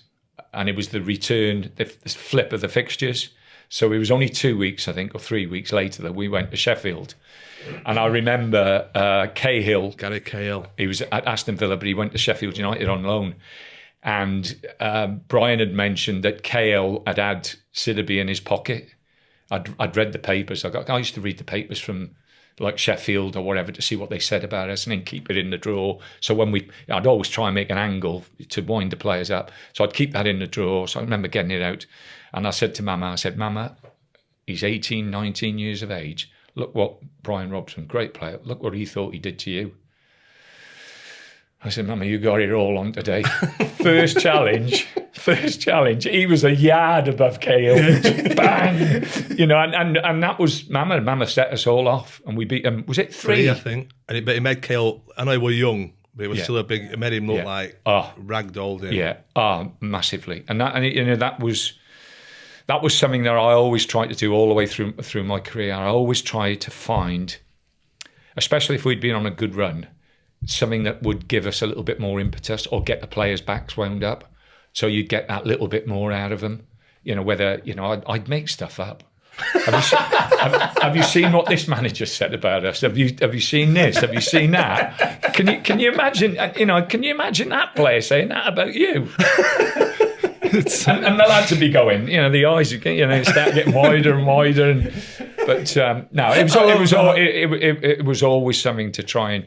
and it was the return, the flip of the fixtures. So it was only 2 weeks, I think, or 3 weeks later that we went to Sheffield. And I remember Cahill. Gary Cahill. He was at Aston Villa, but he went to Sheffield United on loan. And Brian had mentioned that Cahill had Sidibe in his pocket. I'd read the papers. I used to read the papers from like Sheffield or whatever to see what they said about us and then keep it in the drawer. So I'd always try and make an angle to wind the players up. So I'd keep that in the drawer. So I remember getting it out. And I said to Mama, Mama, he's 18, 19 years of age. Look what Brian Robson, great player, look what he thought he did to you. I said, Mama, you got it all on today. First challenge. He was a yard above Cahill. Bang! And that was Mama. Mama set us all off, and we beat him. Was it 3? I think. And he made Cahill. I know he was young, but he was still a big. It made him look like ragdolled in. Yeah, massively. And that was something that I always tried to do all the way through my career. I always tried to find, especially if we'd been on a good run, something that would give us a little bit more impetus or get the players' backs wound up, so you'd get that little bit more out of them. I'd make stuff up. Have you seen what this manager said about us? Have you seen this? Have you seen that? Can you imagine? Can you imagine that player saying that about you? and the lads would be going. The eyes, start getting wider and wider. But no, it was always something to try and,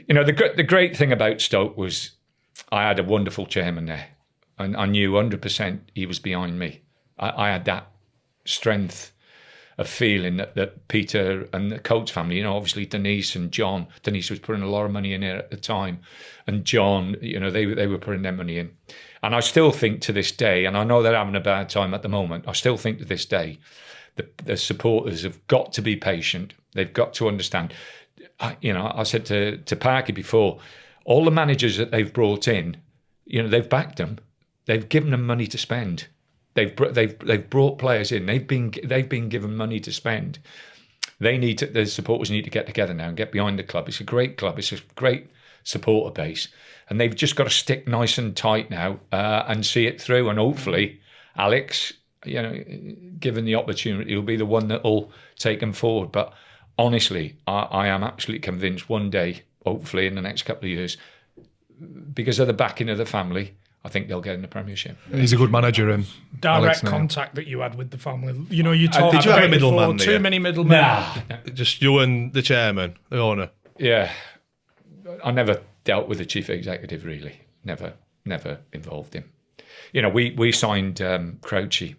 the great thing about Stoke was I had a wonderful chairman there, and I knew 100% he was behind me. I had that strength of feeling that Peter and the Coates family, obviously Denise and John. Denise was putting a lot of money in here at the time, and John, they were putting their money in. And I still think to this day, and I know they're having a bad time at the moment, I still think to this day, the supporters have got to be patient. They've got to understand. I said to Parky before, all the managers that they've brought in, they've backed them. They've given them money to spend. They've brought players in. They've been given money to spend. The supporters need to get together now and get behind the club. It's a great club. It's a great supporter base, and they've just got to stick nice and tight now and see it through. And hopefully, Alex, given the opportunity, will be the one that will take them forward. But honestly, I am absolutely convinced one day, hopefully in the next couple of years, because of the backing of the family, I think they'll get in the Premiership. He's a good manager. Direct contact that you had with the family. You talked did you have a middleman before, too many middlemen. Nah. Just you and the chairman, the owner. Yeah. I never dealt with the chief executive, really. Never involved him. We signed Crouchy.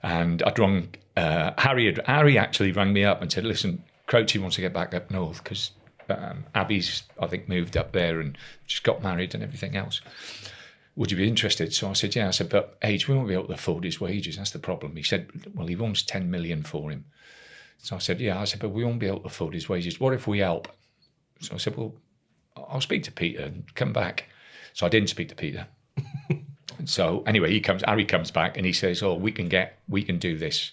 And I'd rung, Harry actually rang me up and said, listen, Crouchy wants to get back up north because Abby's, I think, moved up there and just got married and everything else. Would you be interested? So I said, yeah. I said, but Age, we won't be able to afford his wages. That's the problem. He said, well, he wants 10 million for him. So I said, yeah. I said, but we won't be able to afford his wages. What if we help? So I said, well, I'll speak to Peter and come back. So I didn't speak to Peter. So anyway, Harry comes back and he says, oh, we can do this.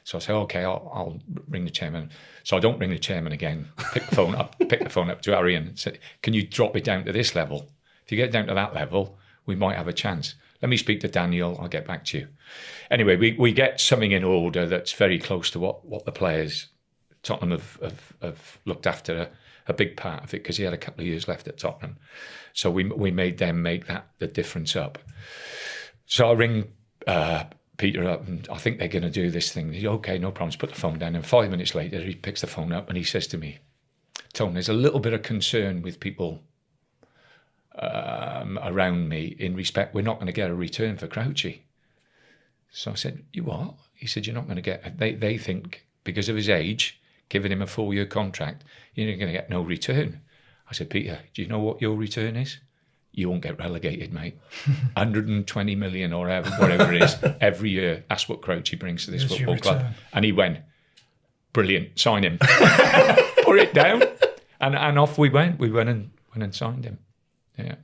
So I say, okay, I'll ring the chairman. So I don't ring the chairman again. Pick the phone up to Harry and say, can you drop it down to this level? If you get down to that level, we might have a chance. Let me speak to Daniel. I'll get back to you. Anyway, we get something in order that's very close to what the players, Tottenham have looked after a big part of it because he had a couple of years left at Tottenham. So we made them make the difference up. So I ring Peter up and I think they're going to do this thing. He's okay, no problems, put the phone down. And 5 minutes later, he picks the phone up and he says to me, Tone, there's a little bit of concern with people around me in respect, we're not going to get a return for Crouchy. So I said, you what? He said, you're not going to get, they think because of his age, giving him a 4-year contract, you're going to get no return. I said, Peter, do you know what your return is? You won't get relegated, mate. 120 million or whatever it is every year. That's what Crouchy brings to this football club. And he went, brilliant, sign him. Put it down. And off we went. We went and signed him. Yeah.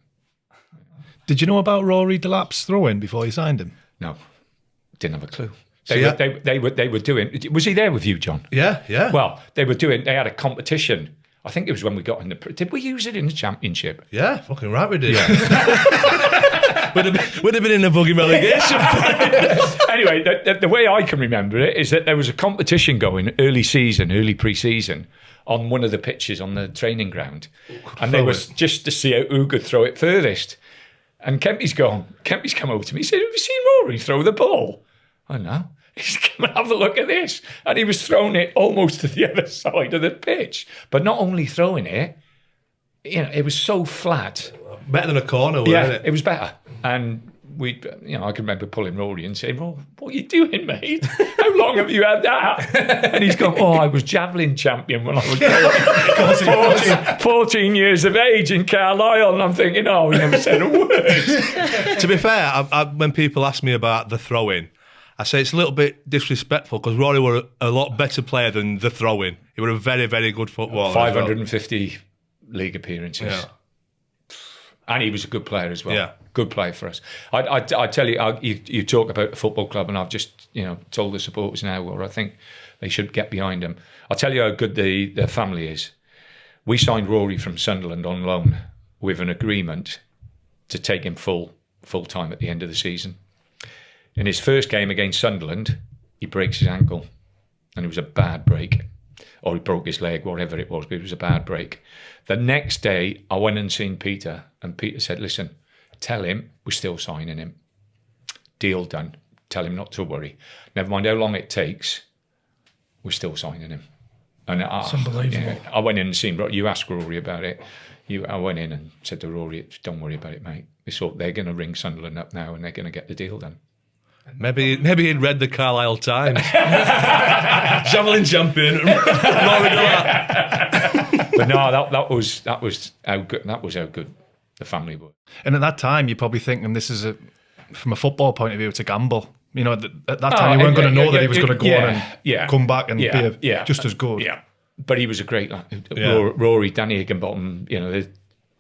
Did you know about Rory Delap's throw-in before you signed him? No, didn't have a clue. They were doing. Was he there with you, John? Yeah. Well, they had a competition. I think it was when we got in the. Did we use it in the Championship? Yeah, fucking right we did. Yeah. would have been in the buggy relegation. Anyway, the way I can remember it is that there was a competition going early pre-season on one of the pitches on the training ground, and they was just to see who could throw it furthest. And Kempy's come over to me. He said, "Have you seen Rory throw the ball?" I know. He's come and have a look at this. And he was throwing it almost to the other side of the pitch. But not only throwing it, it was so flat. Better than a corner, wasn't it? It was better. And I can remember pulling Rory and saying, "Well, what are you doing, mate? How long have you had that?" And he's gone, "I was javelin champion when I was 14 years of age in Carlisle." And I'm thinking, he never said a word. To be fair, when people ask me about the throw-in, I say it's a little bit disrespectful because Rory were a lot better player than the throw-in. He was a very, very good footballer. 550 league appearances. Yeah. And he was a good player as well. Yeah. Good player for us. I tell you, you talk about the football club, and I've just told the supporters now, or I think they should get behind him. I'll tell you how good their family is. We signed Rory from Sunderland on loan with an agreement to take him full time at the end of the season. In his first game against Sunderland, he breaks his ankle, and it was a bad break. Or he broke his leg, whatever it was, but it was a bad break. The next day, I went and seen Peter, and Peter said, "Listen, tell him we're still signing him. Deal done. Tell him not to worry. Never mind how long it takes, we're still signing him." And it's unbelievable. I went in and seen, you asked Rory about it. I went in and said to Rory, "Don't worry about it, mate. They're going to ring Sunderland up now, and they're going to get the deal done." Maybe he'd read the Carlisle Times. Javelin champion. But no, that was how good the family was. And at that time, you're probably thinking this is from a football point of view, it's a gamble. At that time, you weren't going to know that he was going to go on and come back and be just as good. Yeah, but he was a great lad. Rory, Danny Higginbottom, they're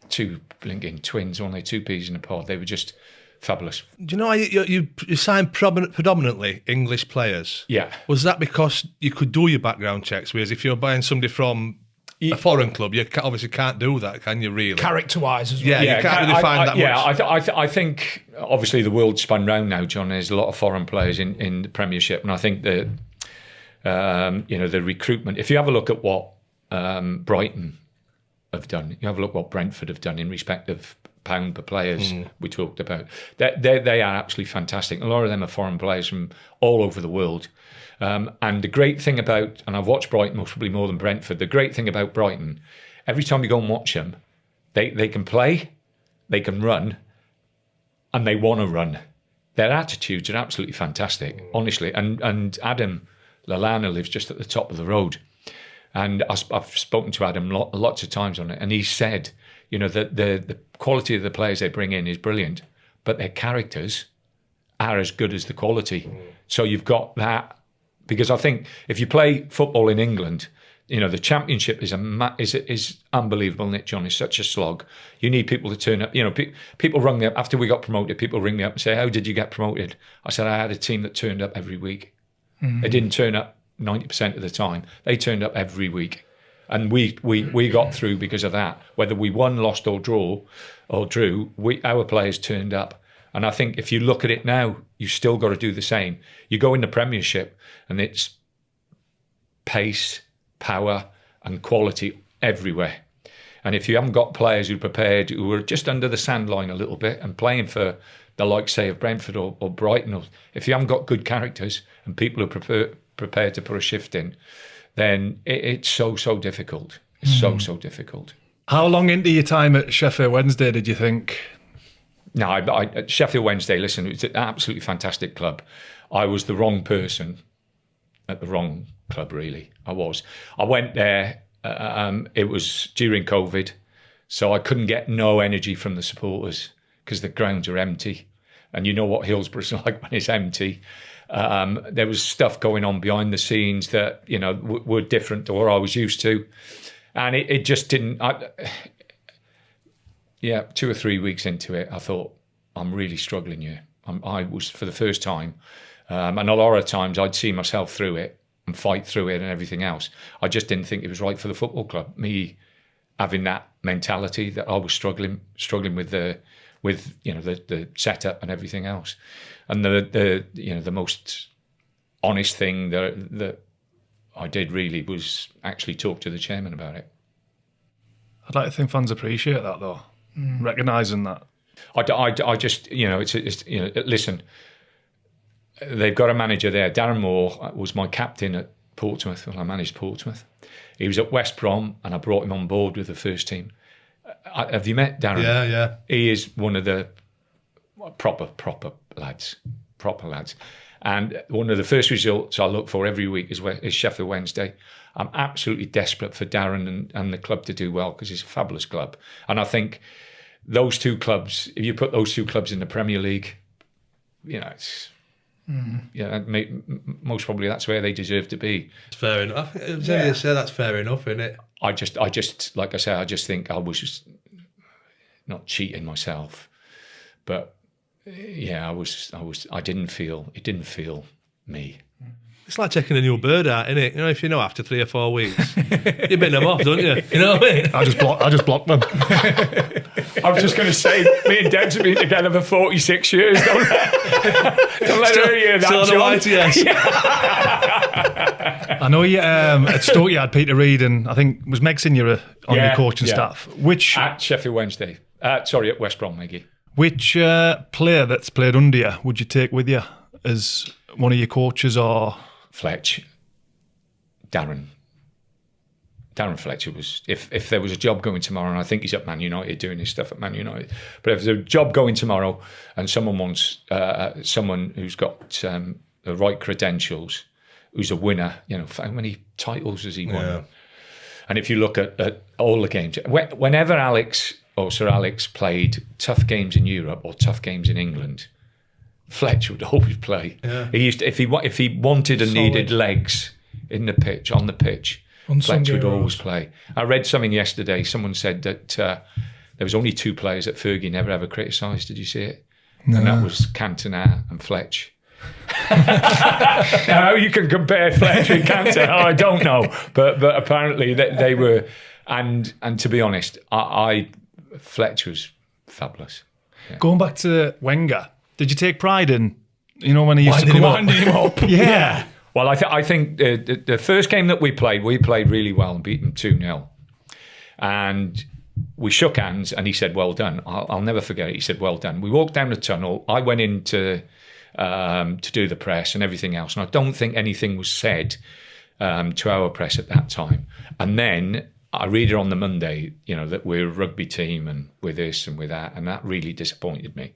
two blinking twins, weren't they? Two peas in a pod. They were just fabulous. Do you know you signed predominantly English players? Yeah. Was that because you could do your background checks? Whereas if you're buying somebody from a foreign club, you obviously can't do that, can you? Really, character-wise as well. Yeah, you can't really find that much. Yeah, I think obviously the world's spun round now, John. There's a lot of foreign players in the Premiership, and I think that the recruitment. If you have a look at what Brighton have done, you have a look what Brentford have done in respect of pound per players we talked about. They are absolutely fantastic. A lot of them are foreign players from all over the world. And the great thing about, and I've watched Brighton possibly more than Brentford, the great thing about Brighton, every time you go and watch them, they can play, they can run, and they want to run. Their attitudes are absolutely fantastic, honestly. And Adam Lallana lives just at the top of the road. And I've spoken to Adam lots of times on it, and he said, that the quality of the players they bring in is brilliant, but their characters are as good as the quality. So you've got that, because I think if you play football in England, the Championship is unbelievable, isn't it, John? It's such a slog. You need people to turn up. People rung me up after we got promoted. People ring me up and say, "How did you get promoted?" I said, "I had a team that turned up every week. They didn't turn up 90% of the time. They turned up every week." And we got through because of that. Whether we won, lost or drew, our players turned up. And I think if you look at it now, you still got to do the same. You go in the Premiership and it's pace, power and quality everywhere. And if you haven't got players who are just under the sand line a little bit and playing for the likes, say, of Brentford or Brighton, or if you haven't got good characters and people who are prepared to put a shift in, then it's so difficult. It's so difficult. How long into your time at Sheffield Wednesday did you think? No, at Sheffield Wednesday, listen, it's an absolutely fantastic club. I was the wrong person at the wrong club, really. I went there, it was during COVID, so I couldn't get no energy from the supporters because the grounds are empty. And you know what Hillsborough's like when it's empty. There was stuff going on behind the scenes that, you know, were different to what I was used to. And it just didn't... 2 or 3 weeks into it, I thought, I'm really struggling here. I was, for the first time, and a lot of times I'd see myself through it and fight through it and everything else. I just didn't think it was right for the football club. Me having that mentality that I was struggling with the setup and everything else. And the most honest thing that I did really was actually talk to the chairman about it. I'd like to think fans appreciate that though, recognising that. I just, you know, it's you know, listen, they've got a manager there. Darren Moore was my captain at Portsmouth when I managed Portsmouth. He was at West Brom and I brought him on board with the first team. Have you met Darren? Yeah. He is one of the proper lads. And one of the first results I look for every week is Sheffield Wednesday. I'm absolutely desperate for Darren and the club to do well because it's a fabulous club. And I think those two clubs, if you put those two clubs in the Premier League, you know, it's... most probably that's where they deserve to be. It's fair enough. I was going to say that's fair enough, isn't it? I just like I say, I just think I was just not cheating myself, but yeah, I didn't feel me. It's like checking a new bird out, isn't it? You know, if you know after 3 or 4 weeks, you bin them off, don't you? You know what I mean? I just blocked them. I was just going to say, me and Debs have been together for 46 years. Don't let her hear that, John. I know you at Stoke you had Peter Reid and I think was Meg Senior on your coaching staff. Which at Sheffield Wednesday? At West Brom, Maggie. Which player that's played under you would you take with you as one of your coaches or? Fletch, Darren Fletcher was, if there was a job going tomorrow, and I think he's at Man United doing his stuff at Man United, but if there's a job going tomorrow and someone wants someone who's got the right credentials, who's a winner, you know, how many titles has he won? Yeah. And if you look at all the games, whenever Alex or Sir Alex played tough games in Europe or tough games in England, Fletch would always play. Yeah. He used to, if he wanted and needed legs on the pitch, Fletch would always play. I read something yesterday. Someone said that there was only 2 players that Fergie never ever criticised. Did you see it? No. And that was Cantona and Fletch. Now you can compare Fletch with Cantona. I don't know, but apparently they were. And to be honest, Fletch was fabulous. Yeah. Going back to Wenger. Did you take pride in, you know, when he used to come up? Yeah. Well, I think the first game that we played really well and beat them 2-0. And we shook hands and he said, well done. I'll never forget it. He said, well done. We walked down the tunnel. I went in to do the press and everything else. And I don't think anything was said to our press at that time. And then I read it on the Monday, you know, that we're a rugby team and we're this and we're that. And that really disappointed me.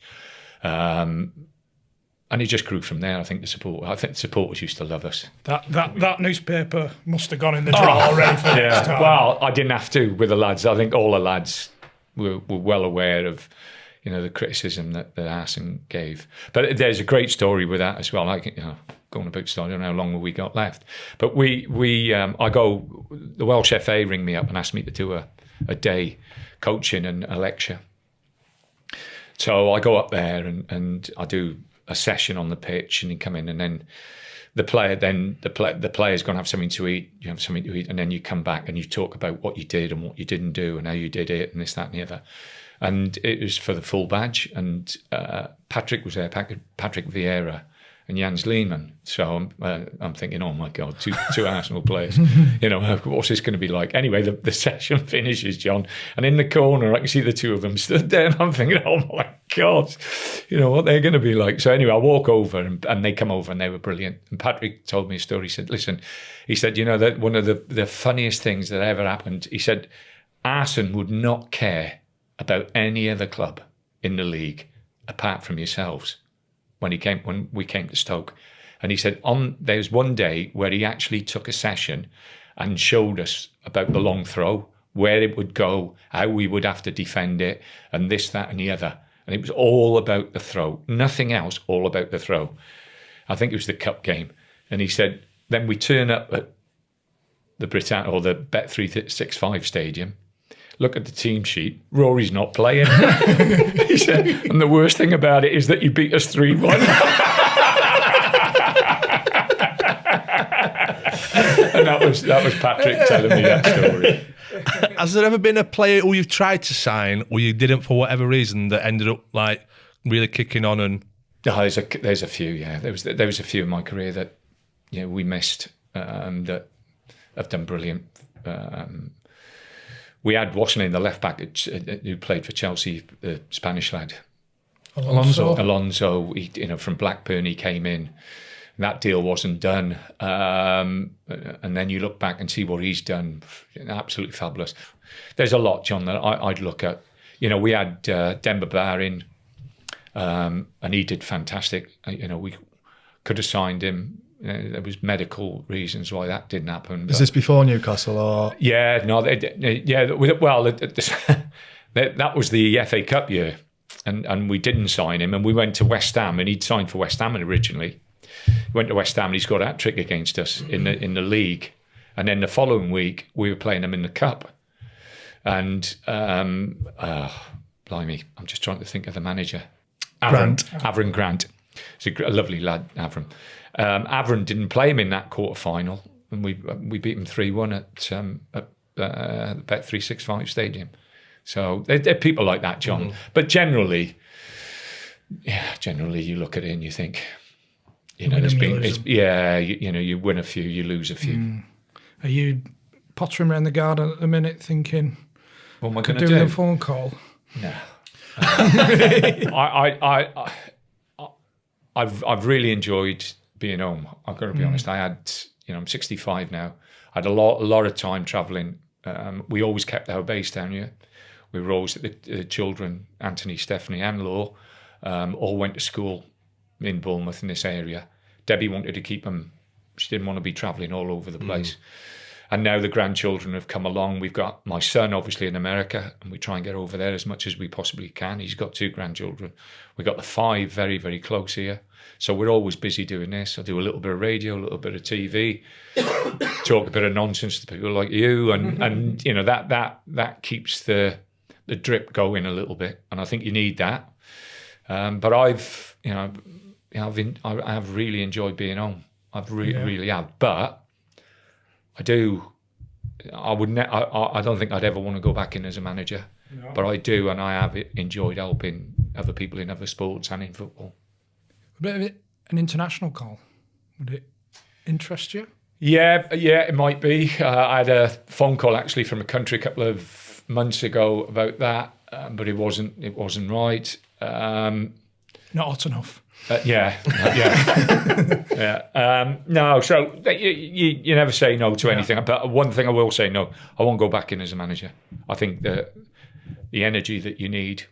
And it just grew from there. I think the supporters used to love us. That newspaper must have gone in the drawer already for next time. Well, I didn't have to with the lads. I think all the lads were well aware of, you know, the criticism that Arsene gave. But there's a great story with that as well. Like, you know, going about story, I don't know how long we got left. But the Welsh FA ring me up and asked me to do a day coaching and a lecture. So I go up there and I do a session on the pitch, and you come in, and then the player's going to have something to eat. You have something to eat, and then you come back and you talk about what you did and what you didn't do and how you did it and this, that, and the other. And it was for the full badge, and Patrick was there, Patrick Vieira and Jens Lehmann. So I'm thinking, oh my God, two Arsenal players. You know, what's this going to be like? Anyway, the session finishes, John, and in the corner I can see the two of them stood there, and I'm thinking, oh my God, you know what they're going to be like. So anyway, I walk over and they come over and they were brilliant. And Patrick told me a story. He said, listen, you know, that one of the funniest things that ever happened, he said, Arsene would not care about any other club in the league apart from yourselves when we came to Stoke. And he said, there was one day where he actually took a session and showed us about the long throw, where it would go, how we would have to defend it, and this, that, and the other. And it was all about the throw. Nothing else, all about the throw. I think it was the cup game. And he said, then we turn up at the the Bet365 stadium, look at the team sheet, Rory's not playing. He said, and the worst thing about it is that you beat us 3-1. And that was Patrick telling me that story. Has there ever been a player who you've tried to sign or you didn't for whatever reason that ended up like really kicking on? And there's a few, yeah. There was a few in my career that we missed that have done brilliant. We had Wasserman, the left back who played for Chelsea, the Spanish lad. Alonso, he, from Blackburn, he came in. That deal wasn't done. And then you look back and see what he's done. Absolutely fabulous. There's a lot, John, that I'd look at. We had Demba Ba in, and he did fantastic. We could have signed him. There was medical reasons why that didn't happen. Is this before Newcastle or? Yeah, no, well, that was the FA Cup year, and we didn't sign him, and we went to West Ham, and he'd signed for West Ham originally. Went to West Ham and he scored a hat-trick against us in the league. And then the following week, we were playing him in the Cup. And, blimey, I'm just trying to think of the manager. Avram Grant. He's a lovely lad, Avram. Avram didn't play him in that quarter-final. And we beat him 3-1 at the Bet365 stadium. So they're people like that, John. Mm-hmm. But generally you look at it and you think... there's been, you win a few, you lose a few. Are you pottering around the garden at the minute thinking, what am I going to do? Do A phone call? No. I've really enjoyed being home. I've got to be honest. I had, I'm 65 now. I had a lot of time travelling. We always kept our base down here. We were always, the children, Anthony, Stephanie and Law, all went to school in Bournemouth in this area. Debbie wanted to keep them. She didn't want to be travelling all over the place. And now the grandchildren have come along. We've got my son, obviously, in America, and we try and get over there as much as we possibly can. He's got 2 grandchildren. We've got the 5 very, very close here. So we're always busy doing this. I do a little bit of radio, a little bit of TV, talk a bit of nonsense to people like you, and that keeps the drip going a little bit. And I think you need that. But I have really enjoyed being home. Really have. But I don't think I'd ever want to go back in as a manager. No. But I do, and I have enjoyed helping other people in other sports and in football. A bit of an international call. Would it interest you? Yeah, it might be. I had a phone call actually from a country a couple of months ago about that, but it wasn't right. Not hot enough. Yeah. No, so you never say no to anything. But one thing I will say no, I won't go back in as a manager. I think the energy that you need,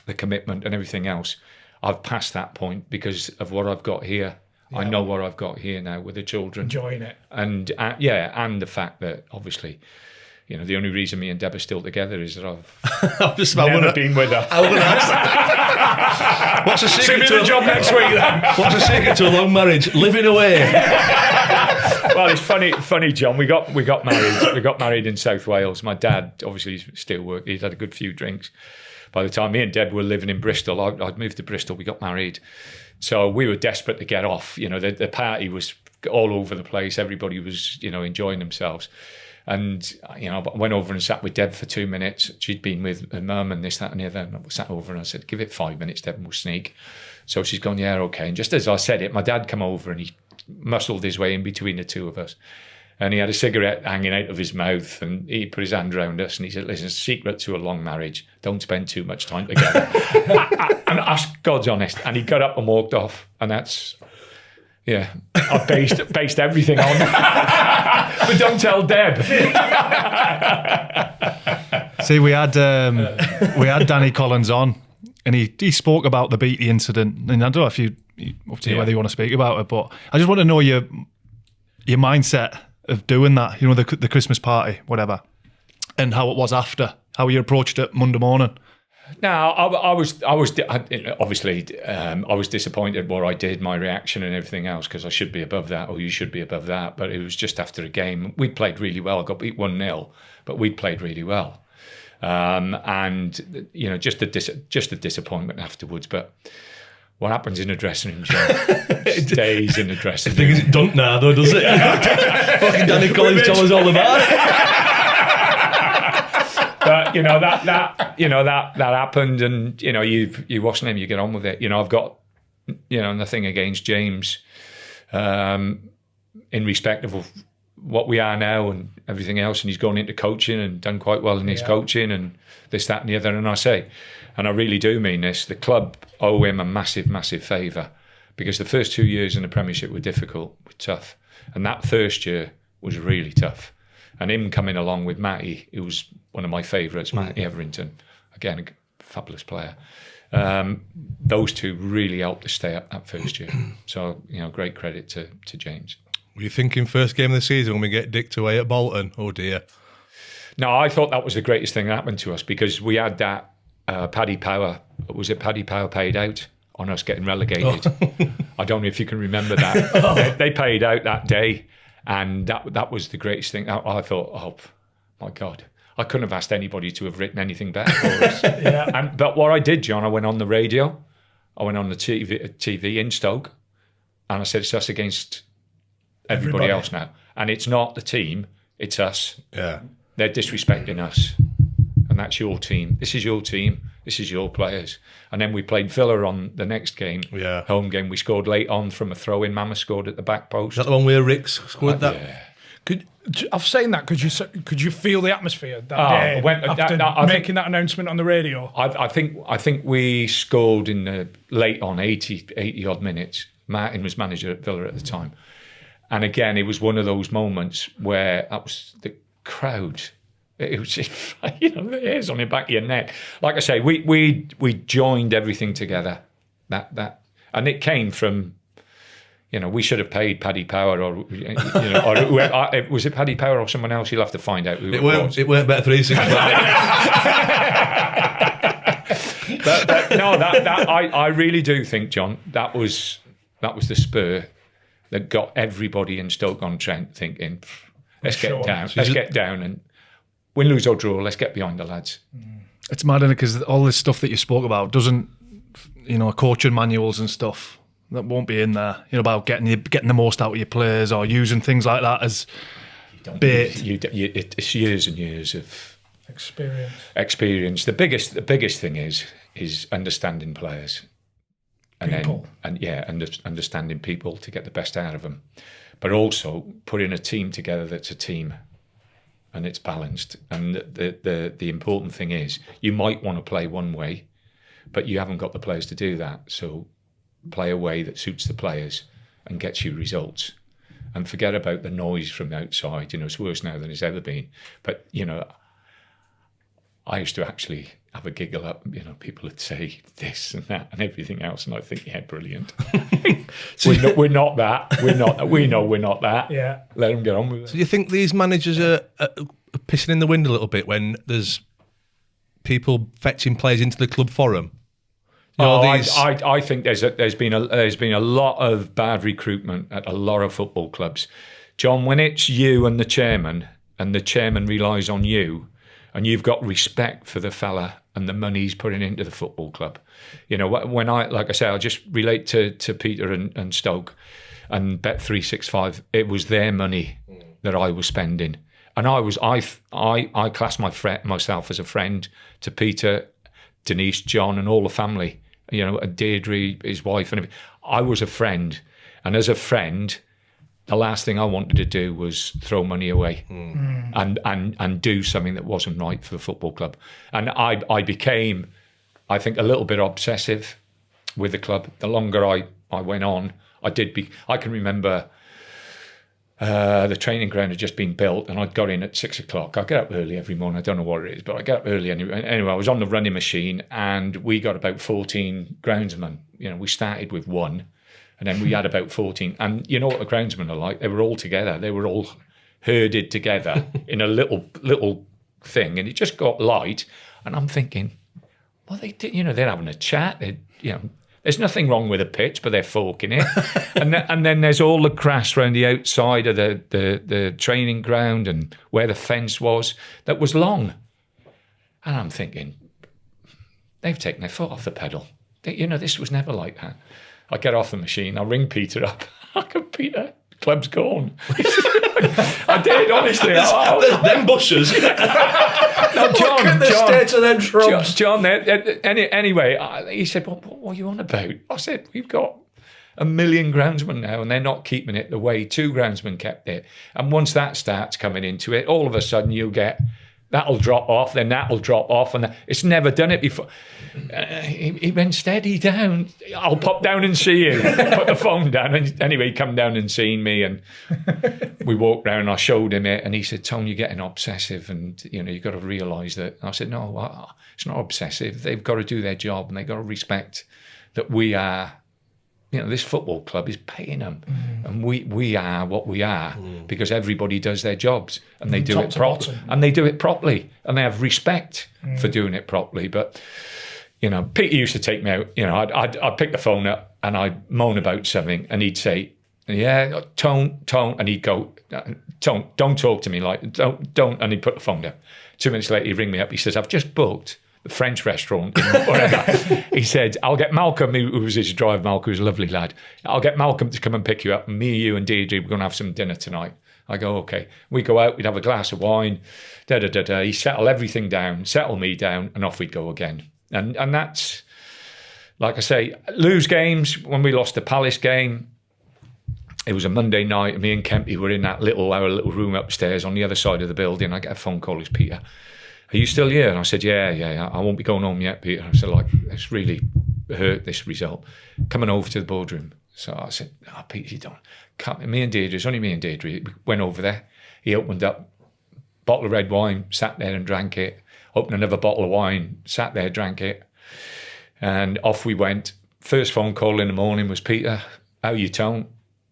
the commitment and everything else, I've passed that point because of what I've got here. Yeah. I know what I've got here now with the children. Enjoying it. And and the fact that obviously, the only reason me and Deb are still together is that I've never been with her. I want to ask that. What's the secret to a job next week then? What's the secret to a long marriage? Living away. Well, it's funny, John. We got married. We got married in South Wales. My dad, obviously, still worked. He'd had a good few drinks. By the time me and Deb were living in Bristol, I'd moved to Bristol. We got married, so we were desperate to get off. The party was all over the place. Everybody was, enjoying themselves. And, I went over and sat with Deb for 2 minutes. She'd been with her mum and this, that and the other. And I sat over and I said, give it 5 minutes, Deb, and we'll sneak. So she's gone, yeah, okay. And just as I said it, my dad come over and he muscled his way in between the two of us. And he had a cigarette hanging out of his mouth and he put his hand around us and he said, listen, secret to a long marriage, don't spend too much time together. And God's honest. And he got up and walked off. And that's... Yeah, I based everything on that. But don't tell Deb. See, we had Danny Collins on, and he spoke about the Beattie incident. And I don't know if you up to you whether you want to speak about it. But I just want to know your mindset of doing that. You know, the Christmas party, whatever, and how it was after, how you approached it Monday morning. No, I was obviously I was disappointed what I did, my reaction and everything else, because I should be above that, or you should be above that. But it was just after a game. We played really well. I got beat 1-0, but we played really well. And you know, just a disappointment afterwards. But what happens in the dressing room, John, stays in the dressing room. I think it don't now though, does it? Fucking Danny Collins told us all about it. But you know that happened, and you know you watch them, you get on with it. You know, I've got nothing against James, in respect of what we are now and everything else, and he's gone into coaching and done quite well in his coaching and this, that, and the other. And I really do mean this. The club owe him a massive, massive favour, because the first 2 years in the Premiership were difficult, were tough, and that first year was really tough. And him coming along with Matty, who was one of my favourites, Matty Everington, again, a fabulous player. Those two really helped us stay up that first year. So, you know, great credit to James. Were you thinking first game of the season when we get dicked away at Bolton? Oh dear. No, I thought that was the greatest thing that happened to us, because we had that Paddy Power. Was it Paddy Power paid out on us getting relegated? I don't know if you can remember that. They paid out that day. And that was the greatest thing. I thought, oh my God, I couldn't have asked anybody to have written anything better for us. But what I did, John, I went on the radio, I went on the TV in Stoke, and I said, it's us against everybody else now. And it's not the team, it's us. Yeah. They're disrespecting us. And that's your team. This is your team. This is your players. And then we played Villa on the next game, home game. We scored late on from a throw-in. Mama scored at the back post. Is that the one where Rick scored that? Yeah. I've saying that, could you feel the atmosphere that day after making that announcement on the radio? I think we scored in the late on 80 odd minutes. Martin was manager at Villa at the time. And again, it was one of those moments where that was the crowd. It was just, you know, the hairs on the back of your neck. Like I say, we joined everything together. That, and it came from, you know, we should have paid Paddy Power, or you know, or whoever, was it Paddy Power or someone else? You'll have to find out who it was. It weren't better 365. but no, I really do think, John, that was the spur that got everybody in Stoke-on-Trent thinking, let's get down and win, lose or draw, let's get behind the lads. It's mad, isn't it? Because all this stuff that you spoke about doesn't, you know, coaching manuals and stuff, that won't be in there, you know, about getting the most out of your players or using things like that as bait. It's years and years of experience. The biggest thing is understanding players. People. Understanding people to get the best out of them. But also putting a team together that's a team. And it's balanced. And the important thing is, you might want to play one way, but you haven't got the players to do that. So play a way that suits the players and gets you results. And forget about the noise from outside. You know, it's worse now than it's ever been. But, you know, I used to actually have a giggle up. You know, people would say this and that and everything else. And I think, yeah, brilliant. We're not that. We know we're not that. Yeah. Let them get on with it. So do you think these managers are pissing in the wind a little bit when there's people fetching players into the club for them? You know, I think there's been a lot of bad recruitment at a lot of football clubs. John, when it's you and the chairman relies on you, and you've got respect for the fella and the money he's putting into the football club. You know, when like I say, I'll just relate to Peter and Stoke and Bet365. It was their money that I was spending. And I class myself as a friend to Peter, Denise, John, and all the family. You know, and Deirdre, his wife, and everything. I was a friend. And as a friend, the last thing I wanted to do was throw money away and do something that wasn't right for the football club. And I became, I think, a little bit obsessive with the club. The longer I went on, I can remember the training ground had just been built and I'd got in at 6 o'clock. I get up early every morning. I don't know what it is, but I get up early anyway. Anyway, I was on the running machine and we got about 14 groundsmen. You know, we started with one. And then we had about 14. And you know what the groundsmen are like? They were all together. They were all herded together in a little thing. And it just got light. And I'm thinking, well, they're having a chat. There's nothing wrong with the pitch, but they're forking it. and then there's all the grass around the outside of the training ground and where the fence was that was long. And I'm thinking, they've taken their foot off the pedal. This was never like that. I get off the machine, I ring Peter up. I go, Peter, club's gone. I did, honestly. There's them bushes. No, John, Look at the state of them shrubs. John, anyway, he said, what are you on about? I said, we've got 1 million groundsmen now and they're not keeping it the way 2 groundsmen kept it. And once that starts coming into it, all of a sudden you'll get, that'll drop off, then that'll drop off. And it's never done it before. He went steady down. I'll pop down and see you. Put the phone down. And anyway, he come down and seen me and we walked round and I showed him it and he said, Tone, you're getting obsessive and you've got to realise that. And I said, no, it's not obsessive. They've got to do their job and they've got to respect that we are, this football club is paying them and we are what we are because everybody does their jobs and they do it properly. And they do it properly and they have respect for doing it properly. But Peter used to take me out. I'd pick the phone up and I'd moan about something, and he'd say, "Yeah, Tone," and he'd go, "Tone, don't talk to me like don't," and he'd put the phone down. 2 minutes later, he'd ring me up. He says, "I've just booked the French restaurant, whatever." He said, "I'll get Malcolm, who was his driver. Malcolm was a lovely lad. I'll get Malcolm to come and pick you up. Me, you, and Deirdre, we're going to have some dinner tonight." I go, "Okay." We go out. We'd have a glass of wine. He'd settle everything down, settle me down, and off we'd go again. And that's, like I say, lose games. When we lost the Palace game, it was a Monday night, and me and Kempy were in our little room upstairs on the other side of the building. I get a phone call, it's Peter. "Are you still here?" And I said, yeah, I won't be going home yet, Peter. I said, it's really hurt, this result. Coming over to the boardroom. So I said, Peter, you don't. Can't. Me and Deirdre, it's only me and Deirdre. We went over there. He opened up a bottle of red wine, sat there and drank it. Opened another bottle of wine, sat there, drank it. And off we went. First phone call in the morning was, "Peter, how are you, Tone?"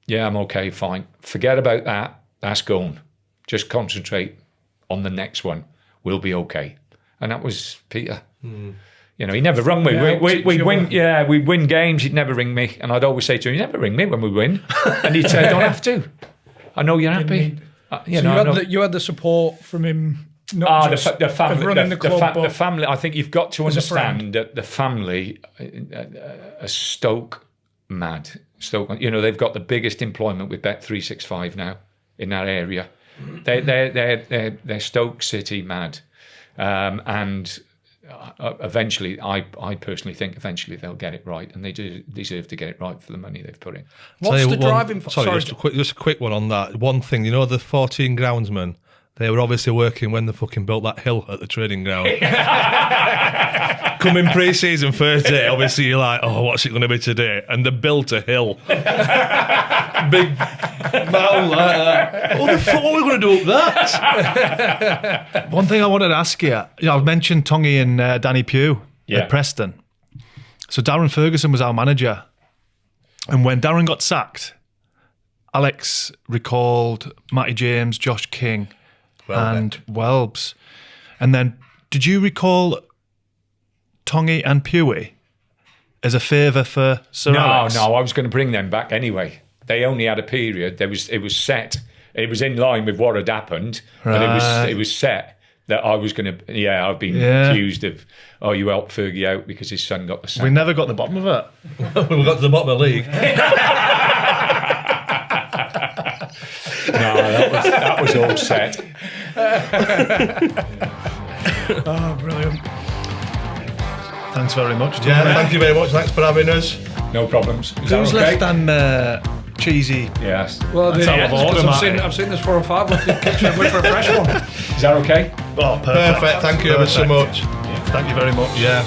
"Yeah, I'm okay, fine." "Forget about that. That's gone. Just concentrate on the next one. We'll be okay." And that was Peter. He never rung me. We'd win games. He'd never ring me. And I'd always say to him, "You never ring me when we win." And he'd say, "I don't have to. I know you're happy." You had the support from him. The family. Running the club, the family. I think you've got to understand that the family are Stoke mad. Stoke. They've got the biggest employment with Bet365 now in that area. They're Stoke City mad, and eventually, I personally think eventually they'll get it right, and they do deserve to get it right for the money they've put in. What's the driving? Just a quick one on that. One thing, the 14 groundsmen. They were obviously working when they fucking built that hill at the training ground. Coming pre-season first day, obviously you're like, "Oh, what's it going to be today?" And they built a hill. Big mountain like that. What the fuck are we going to do up that? One thing I wanted to ask you, I've mentioned Tongy and Danny Pugh at Preston. So Darren Ferguson was our manager. And when Darren got sacked, Alex recalled Matty James, Josh King, and Welbs. And then, did you recall Tongy and Pewey as a favour for Sir Alex? No, I was going to bring them back anyway. They only had a period. It was set. It was in line with what had happened, but it was set that I was going to. Yeah, I've been accused of, you helped Fergie out because his son got the sack. We never got to the bottom of it. We got to the bottom of the league. No, that was all set. Oh, brilliant. Thanks very much, Tom. Yeah, thank you very much. Thanks for having us. No problems. Is Who's that okay? left on cheesy? Yes. Well, I've I've seen this 4 or 5 left in the kitchen. Wait for a fresh one. Is that okay? Oh, Perfect. Thank you ever so much. Thank you very much. Yeah.